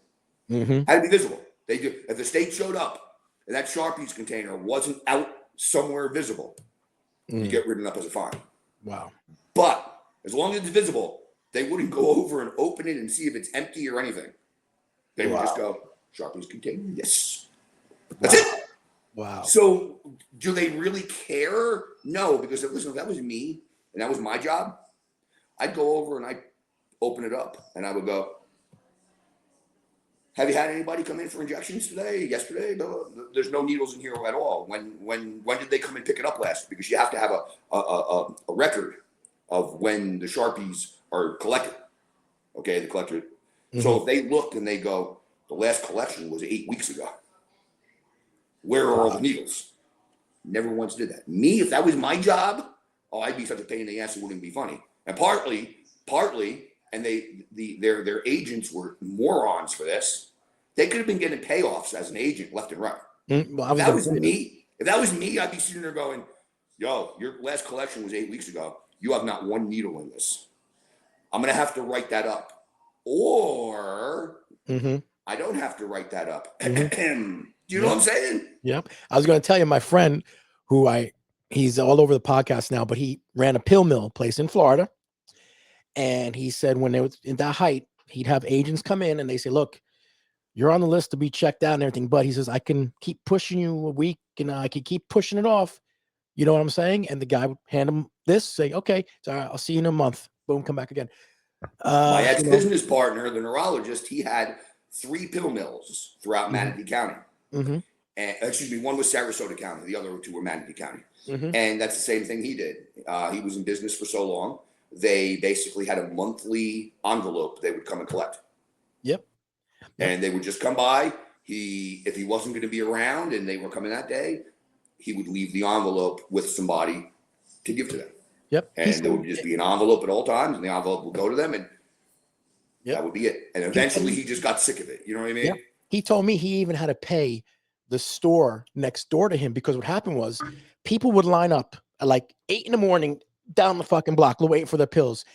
Had to be visible. They do. If the state showed up and that Sharpies container wasn't out somewhere visible, you get written up as a fine. Wow. But as long as it's visible, they wouldn't go over and open it and see if it's empty or anything. They would just go, Sharpies container, yes. That's it. Wow. So do they really care? No, because if that was me and that was my job, I'd go over and I'd open it up and I would go, have you had anybody come in for injections today? Yesterday? No, there's no needles in here at all. When did they come and pick it up last? Because you have to have a record of when the Sharpies are collected. Okay, the collector. So if they look and they go, the last collection was 8 weeks ago. Where are all the needles? Never once did that. Me, if that was my job, I'd be such a pain in the ass, it wouldn't be funny. And partly, and their agents were morons for this. They could have been getting payoffs as an agent left and right. If that was me, I'd be sitting there going, yo, your last collection was 8 weeks ago. You have not one needle in this. I'm going to have to write that up. Or I don't have to write that up. Do you know what I'm saying? Yep. I was going to tell you, my friend he's all over the podcast now, but he ran a pill mill place in Florida. And he said when they was in that height, he'd have agents come in and they say, look, you're on the list to be checked out and everything. But he says, I can keep pushing you a week and I can keep pushing it off. You know what I'm saying? And the guy would hand him this, say, okay, so I'll see you in a month. Boom, come back again. My ex-business partner, the neurologist, he had 3 pill mills throughout Manatee County. And excuse me, one was Sarasota County. The other 2 were Manatee County. And that's the same thing he did. He was in business for so long. They basically had a monthly envelope they would come and collect. And they would just come by. If he wasn't going to be around and they were coming that day, he would leave the envelope with somebody to give to them. And there would just be an envelope at all times, and the envelope would go to them, and that would be it. And eventually he just got sick of it. You know what I mean? He told me he even had to pay the store next door to him because what happened was people would line up at like 8 a.m. down the fucking block waiting for their pills.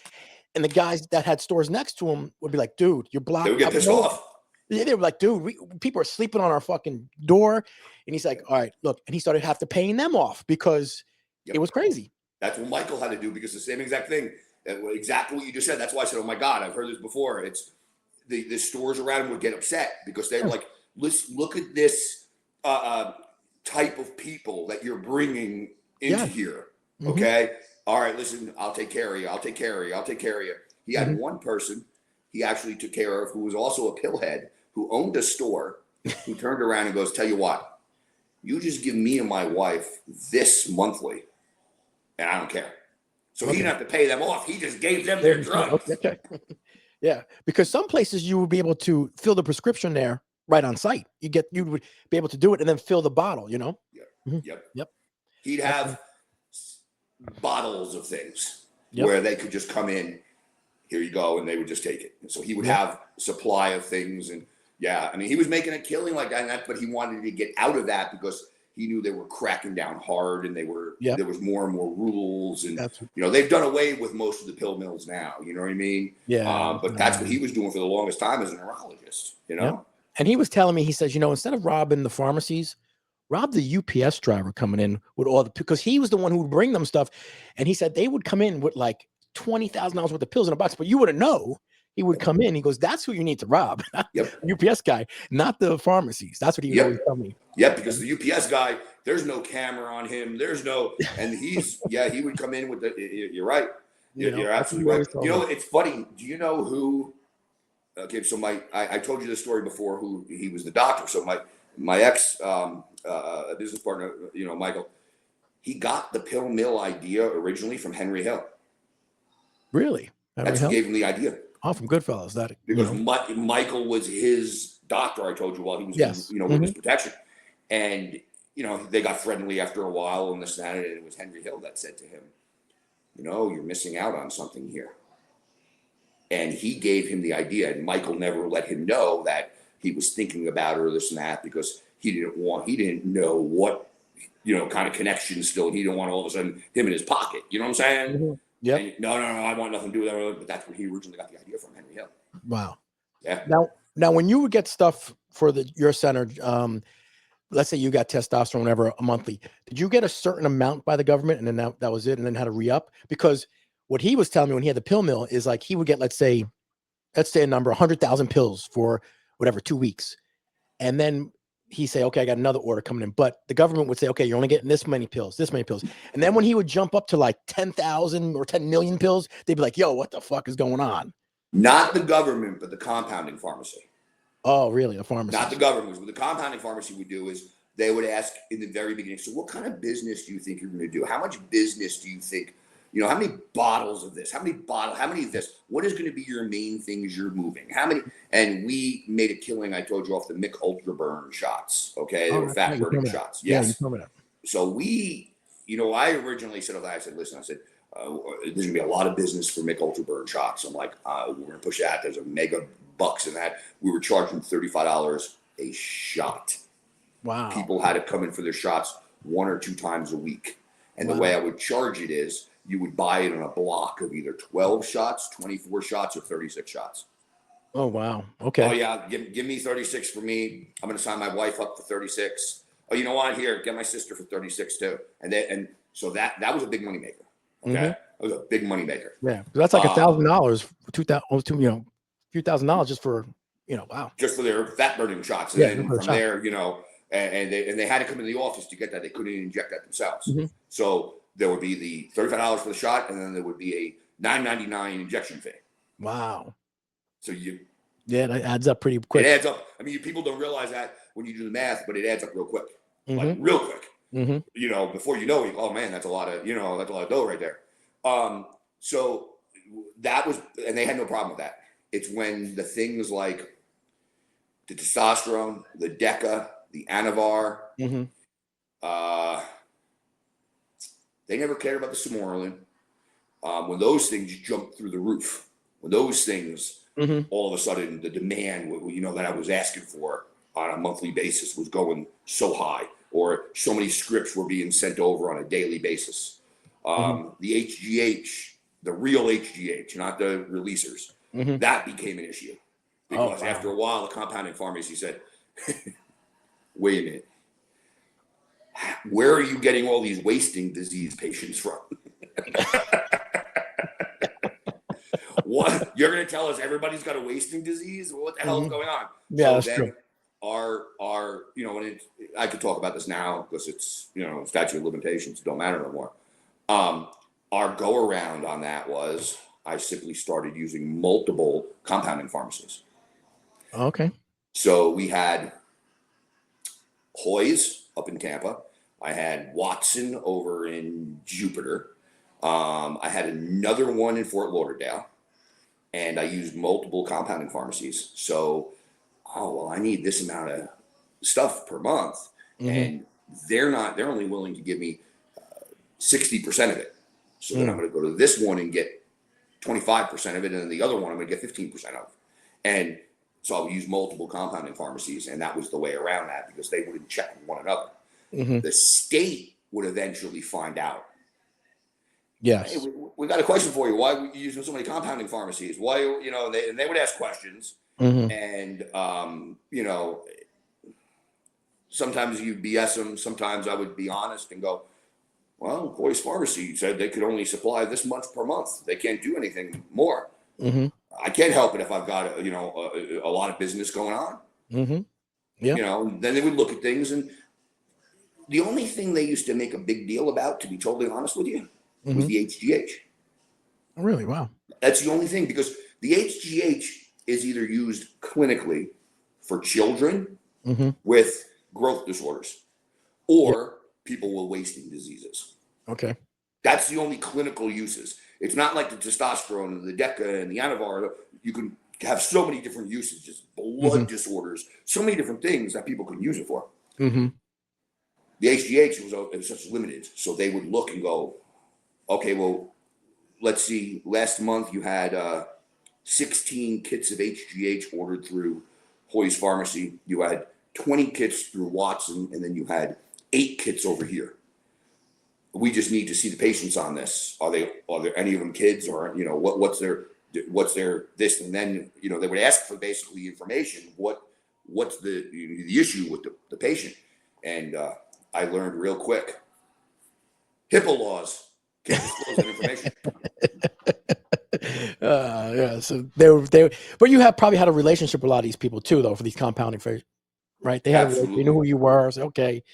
And the guys that had stores next to him would be like, dude, you're blocked. They would get pissed off. Yeah, they were like, dude, people are sleeping on our fucking door. And he's like, all right, look. And he started have to paying them off because it was crazy. That's what Michael had to do because the same exact thing. Exactly what you just said. That's why I said, oh my God, I've heard this before. It's the stores around him would get upset because they were like, let's look at this type of people that you're bringing into here. Okay. All right, listen, I'll take care of you. I'll take care of you. I'll take care of you. He had one person he actually took care of who was also a pillhead who owned a store who turned around and goes, tell you what, you just give me and my wife this monthly and I don't care. So he didn't have to pay them off. He just gave them their drugs. Okay. Yeah, because some places you would be able to fill the prescription there right on site. You would be able to do it and then fill the bottle, you know? Yep. He'd have bottles of things where they could just come in, here you go, and they would just take it. And so he would have a supply of things. And I mean, he was making a killing like that, but he wanted to get out of that because he knew they were cracking down hard and there was more and more rules. And, they've done away with most of the pill mills now, you know what I mean? But that's what he was doing for the longest time as a neurologist, you know? And he was telling me, he says, instead of robbing the pharmacies, rob the UPS driver coming in with all because he was the one who would bring them stuff. And he said they would come in with like $20,000 worth of pills in a box, but you wouldn't know. He would come in. He goes, that's who you need to rob. UPS guy, not the pharmacies. That's what he would always tell me. Because the UPS guy, there's no camera on him. There's no, and he's, he would come in with you're right. You're absolutely right. It's funny. Do you know who, okay, so I told you this story before, who he was the doctor. So my ex business partner, Michael, he got the pill mill idea originally from Henry Hill. Really? That's who gave him the idea. Oh, from Goodfellas. Because Michael was his doctor, I told you, while he was, with his protection. And they got friendly after a while and this and that, and it was Henry Hill that said to him, you're missing out on something here. And he gave him the idea, and Michael never let him know that he was thinking about it or this and that, because he didn't know what, kind of connection still. He didn't want all of a sudden him in his pocket. You know what I'm saying? Mm-hmm. Yeah. No, I want nothing to do with that. But that's where he originally got the idea from, Henry Hill. Wow. Yeah. Now, when you would get stuff for your center, let's say you got testosterone, whatever, a monthly, did you get a certain amount by the government, and then that was it, and then had to re-up? Because what he was telling me when he had the pill mill is like he would get, let's say a number, 100,000 pills for whatever, 2 weeks. And then he say, okay, I got another order coming in. But the government would say, okay, you're only getting this many pills. And then when he would jump up to like 10,000 or 10 million pills, they'd be like, yo, what the fuck is going on? Not the government, but the compounding pharmacy. Oh, really? The pharmacy? Not the government. What the compounding pharmacy would do is they would ask in the very beginning, so what kind of business do you think you're going to do? How much business do you think, how many bottles of this? How many of this? What is going to be your main things you're moving? How many? And we made a killing, I told you, off the Mick Ultra Burn shots. Okay. They were fat burning shots. Yes. Yeah, you told me that. So I originally said, listen, there's going to be a lot of business for Mick Ultra Burn shots. I'm like, we're going to push that. There's a mega bucks in that. We were charging $35 a shot. Wow. People had to come in for their shots 1 or 2 times a week. And the way I would charge it is you would buy it in a block of either 12 shots, 24 shots, or 36 shots. Oh, wow. Okay. Oh, yeah. Give me 36 for me. I'm going to sign my wife up for 36. Oh, you know what? Here, get my sister for 36 too. And so that was a big money maker. Okay. Mm-hmm. It was a big money maker. Yeah. That's like $1,000, $2,000, few $1,000 just for, wow. Just for their fat burning shots. And then from there, and they had to come in the office to get that. They couldn't inject that themselves. Mm-hmm. So there would be the $35 for the shot, and then there would be a $9.99 injection fee. Wow. So that adds up pretty quick. It adds up. I mean, people don't realize that when you do the math, but it adds up real quick. Mm-hmm. Like real quick. Mm-hmm. Before you know, oh man, that's a lot of dough right there. So that was, and they had no problem with that. It's when the things like the testosterone, the DECA, the Anavar, mm-hmm. They never cared about the Simorelin. When those things jumped through the roof, when those things, mm-hmm. all of a sudden, the demand, that I was asking for on a monthly basis was going so high, or so many scripts were being sent over on a daily basis. Mm-hmm. The HGH, the real HGH, not the releasers, mm-hmm. that became an issue. Because after a while, the compounding pharmacy said, wait a minute. Where are you getting all these wasting disease patients from? What? You're going to tell us everybody's got a wasting disease? What the hell is going on? Yeah, so that's true. Our and I could talk about this now because it's, statute of limitations. Don't matter no more. Our go around on that was I simply started using multiple compounding pharmacies. Okay. So we had Hoy's up in Tampa. I had Watson over in Jupiter. I had another one in Fort Lauderdale, and I used multiple compounding pharmacies. So, I need this amount of stuff per month, mm-hmm. and they're only willing to give me 60% of it. So then I'm going to go to this one and get 25% of it, and then the other one I'm going to get 15% of. And so I'll use multiple compounding pharmacies, and that was the way around that because they wouldn't check with one another. Mm-hmm. The state would eventually find out. Yes. Hey, we got a question for you. Why are you using so many compounding pharmacies? Why, they would ask questions, mm-hmm. and, sometimes you BS them. Sometimes I would be honest and go, well, Hoy's Pharmacy said they could only supply this much per month. They can't do anything more. Mm-hmm. I can't help it if I've got, a lot of business going on. Mm-hmm. Yeah. Then they would look at things, and the only thing they used to make a big deal about, to be totally honest with you, mm-hmm. was the HGH. Oh, really? Wow. That's the only thing, because the HGH is either used clinically for children mm-hmm. with growth disorders or people with wasting diseases. Okay. That's the only clinical uses. It's not like the testosterone and the DECA and the Anavar. You can have so many different usages, blood mm-hmm. disorders, so many different things that people can use it for. Mm-hmm. the HGH it was such limited. So they would look and go, okay, well, let's see. Last month you had 16 kits of HGH ordered through Hoy's Pharmacy. You had 20 kits through Watson, and then you had 8 kits over here. We just need to see the patients on this. Are there any of them kids, or what's their this? And then they would ask for basically information. What's the issue with the patient? And I learned real quick. HIPAA laws can't disclose that information. Yeah, so they but you have probably had a relationship with a lot of these people too, though, for these compounding phase, right? They had they knew who you were. So okay,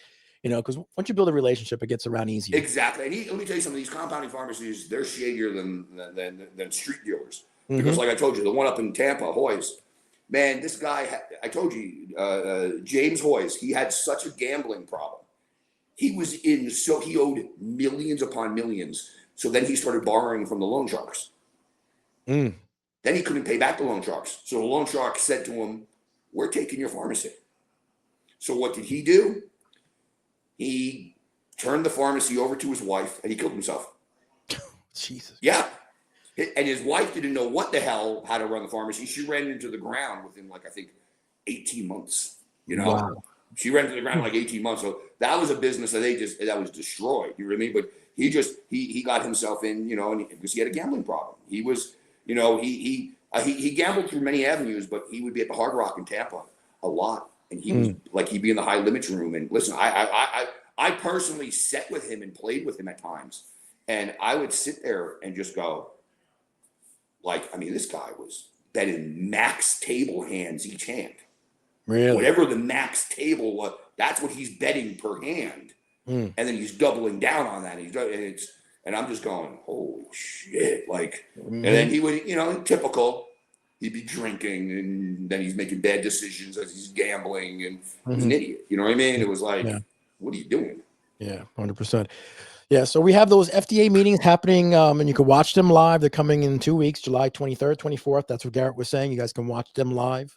because once you build a relationship, it gets around easier. Exactly. And let me tell you something. These compounding pharmacies, they're shadier than street dealers. Because like I told you, the one up in Tampa, Hoy's, man, this guy, I told you, James Hoy's, he had such a gambling problem. He owed millions upon millions. So then he started borrowing from the loan sharks. Then he couldn't pay back the loan sharks. So the loan sharks said to him, we're taking your pharmacy. So what did he do? He turned the pharmacy over to his wife, and he killed himself. Jesus. Yeah. And his wife didn't know what the hell, how to run the pharmacy. She ran into the ground within, I think, 18 months. Wow. She ran into the ground 18 months. So that was a business that was destroyed. You know what I mean? But he got himself in, because he had a gambling problem. He was, he gambled through many avenues, but he would be at the Hard Rock in Tampa a lot. And he was he'd be in the high limits room. And listen, I personally sat with him and played with him at times. And I would sit there and just go, this guy was betting max table hands each hand. Really? Whatever the max table was, that's what he's betting per hand. And then he's doubling down on that. And I'm just going, holy shit. And then he would, typical. He'd be drinking, and then he's making bad decisions as he's gambling, and he's an idiot. You know what I mean? It was what are you doing? Yeah, 100%. Yeah, so we have those FDA meetings happening, and you can watch them live. They're coming in 2 weeks, July 23rd, 24th. That's what Garrett was saying. You guys can watch them live.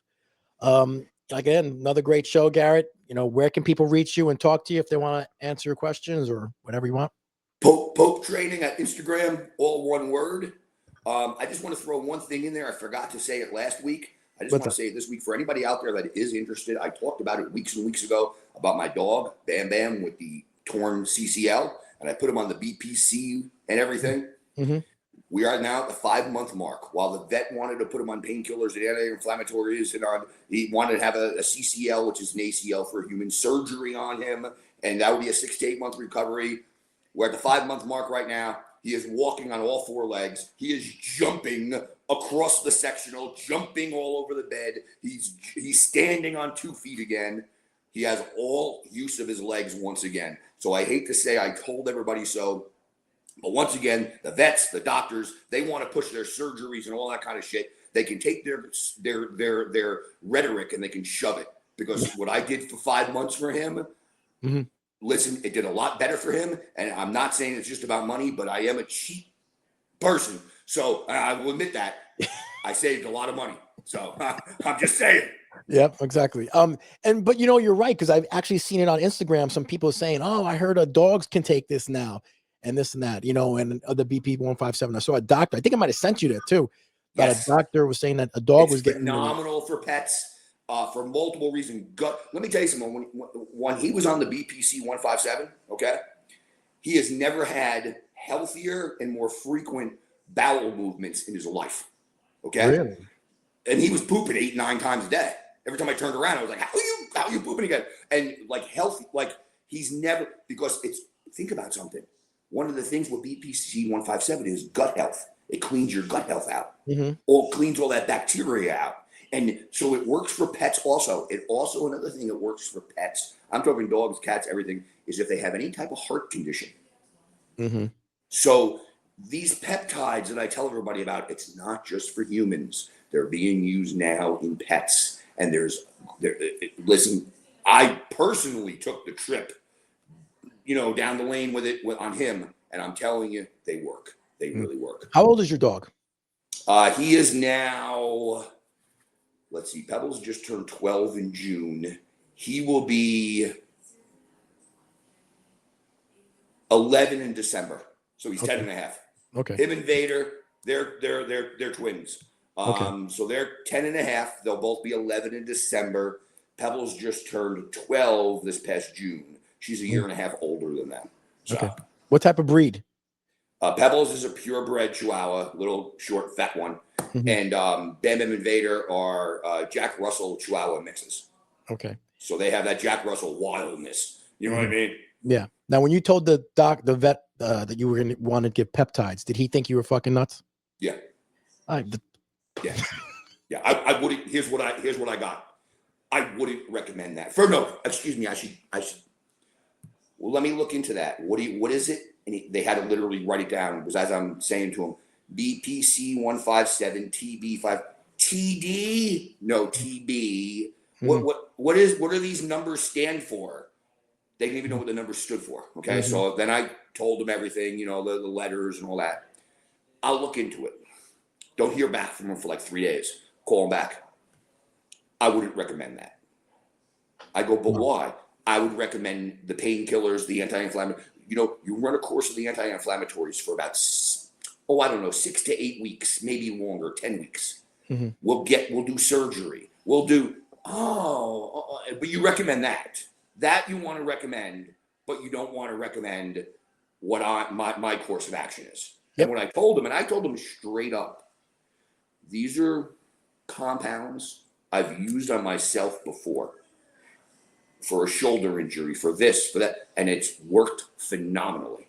Again, another great show, Garrett. Where can people reach you and talk to you if they want to answer your questions or whatever you want? Pope Training at Instagram, all one word. I just want to throw one thing in there. I forgot to say it last week. I just want to say it this week for anybody out there that is interested. I talked about it weeks and weeks ago about my dog, Bam Bam, with the torn CCL, and I put him on the BPC and everything. We are now at the 5-month mark. While the vet wanted to put him on painkillers and anti-inflammatories, and he wanted to have a CCL, which is an ACL for human surgery on him, and that would be a 6 to 8 month recovery. We're at the 5-month mark right now. He is walking on all 4 legs. He is jumping across the sectional, jumping all over the bed. He's standing on 2 feet again. He has all use of his legs once again. So I hate to say I told everybody so, but once again, the vets, the doctors, they want to push their surgeries and all that kind of shit. They can take their rhetoric and they can shove it, because what I did for 5 months for him. Listen, it did a lot better for him. And I'm not saying it's just about money, but I am a cheap person. So I will admit that I saved a lot of money. So I'm just saying. Yep, exactly. But you're right, because I've actually seen it on Instagram. Some people saying, "Oh, I heard dogs can take this now, and this and that." And the BP 157. I saw a doctor. I think I might have sent you that too. But a doctor was saying that a dog was getting phenomenal for pets. For multiple reasons. Let me tell you something. When he was on the BPC 157, okay, he has never had healthier and more frequent bowel movements in his life. Okay. Really? And he was pooping 8-9 times a day. Every time I turned around, I was like, how are you pooping again? And healthy, he's never, because think about something. One of the things with BPC 157 is gut health. It cleans your gut health out. Or cleans all that bacteria out. And so it works for pets also. Another thing that works for pets, I'm talking dogs, cats, everything, is if they have any type of heart condition. So these peptides that I tell everybody about, it's not just for humans. They're being used now in pets. And listen, I personally took the trip, down the lane with it on him. And I'm telling you, they work. They really work. How old is your dog? He is now... Let's see, Pebbles just turned 12 in June. He will be 11 in December. So he's Okay. 10 and a half. Okay. Him and Vader, they're twins. So they're 10 and a half. They'll both be 11 in December. Pebbles just turned 12 this past June. She's a year and a half older than them. So, Okay. What type of breed? Pebbles is a purebred Chihuahua, little short, fat one. Mhm. And Bam Bam and Vader are Jack Russell Chihuahua mixes. Okay. So they have that Jack Russell wildness. You know what I mean? Yeah. Now, when you told the vet, that you were going to want to give peptides, did he think you were fucking nuts? Yeah. Yeah. Yeah. I wouldn't. Here's what I got. I wouldn't recommend that. Excuse me. I should. Well, let me look into that. What is it? And they had to literally write it down, because as I'm saying to him, BPC 157 TB5 TD, no TB. What do these numbers stand for? They didn't even know what the numbers stood for. Okay, so then I told them everything, the letters and all that. I'll look into it. Don't hear back from them for like 3 days. Call them back. I wouldn't recommend that. I go, but why? I would recommend the painkillers, the anti-inflammatory. You run a course of the anti-inflammatories for about, 6 to 8 weeks, maybe longer, 10 weeks. Mm-hmm. We'll do surgery. We'll do, but you recommend that. That you want to recommend, but you don't want to recommend what my course of action is. Yep. And when I told him straight up, these are compounds I've used on myself before for a shoulder injury, for this, for that, and it's worked phenomenally.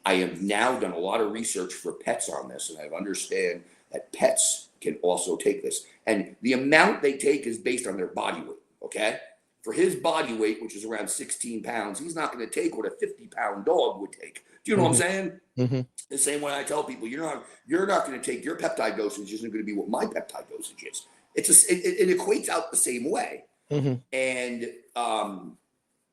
I have now done a lot of research for pets on this, and I understand that pets can also take this. And the amount they take is based on their body weight, okay? For his body weight, which is around 16 pounds, he's not going to take what a 50-pound dog would take. Do you know what I'm saying? Mm-hmm. The same way I tell people, you're not going to take your peptide dosage isn't going to be what my peptide dosage is. It equates out the same way. Mm-hmm. And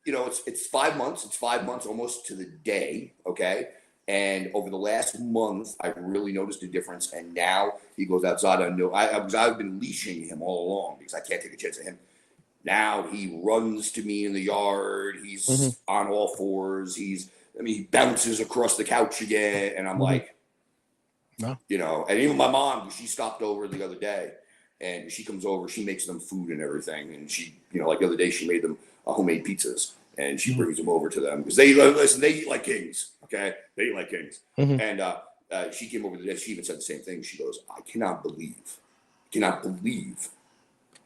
it's 5 months. It's 5 months almost to the day. Okay. And over the last month, I've really noticed a difference. And now he goes outside. I've been leashing him all along because I can't take a chance of him. Now he runs to me in the yard. He's on all fours. He bounces across the couch again. And I'm like, no. And even my mom, she stopped over the other day and she comes over, she makes them food and everything. And she, like the other day, she made them homemade pizzas and she brings them over to them because they eat like kings. Okay. They eat like kings. Mm-hmm. And she came over today. She even said the same thing. She goes, I cannot believe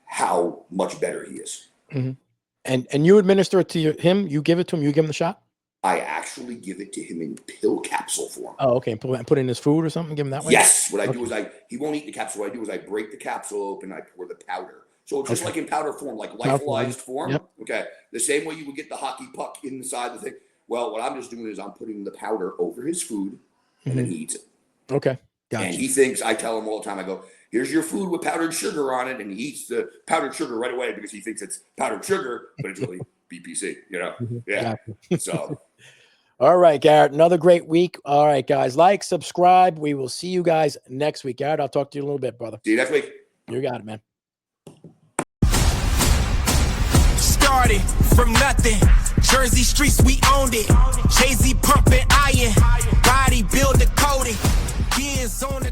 how much better he is. Mm-hmm. And you administer it to him? You give it to him? You give him the shot? I actually give it to him in pill capsule form. Oh, okay. Put it in his food or something? Give him that way? Yes. What I do is he won't eat the capsule. What I do is I break the capsule open and I pour the powder. So it's just like in powder form, like lyophilized form. Yep. Okay. The same way you would get the hockey puck inside the thing. Well, what I'm just doing is I'm putting the powder over his food and then he eats it. Okay. Gotcha. And he thinks, I tell him all the time, I go, here's your food with powdered sugar on it. And he eats the powdered sugar right away because he thinks it's powdered sugar, but it's really BPC, Yeah. Gotcha. So. All right, Garrett, another great week. All right, guys, subscribe. We will see you guys next week. Garrett, I'll talk to you in a little bit, brother. See you next week. You got it, man. Started from nothing. Jersey streets, we owned it. Jay-Z pumping iron. Bodybuilder coding. Beans on the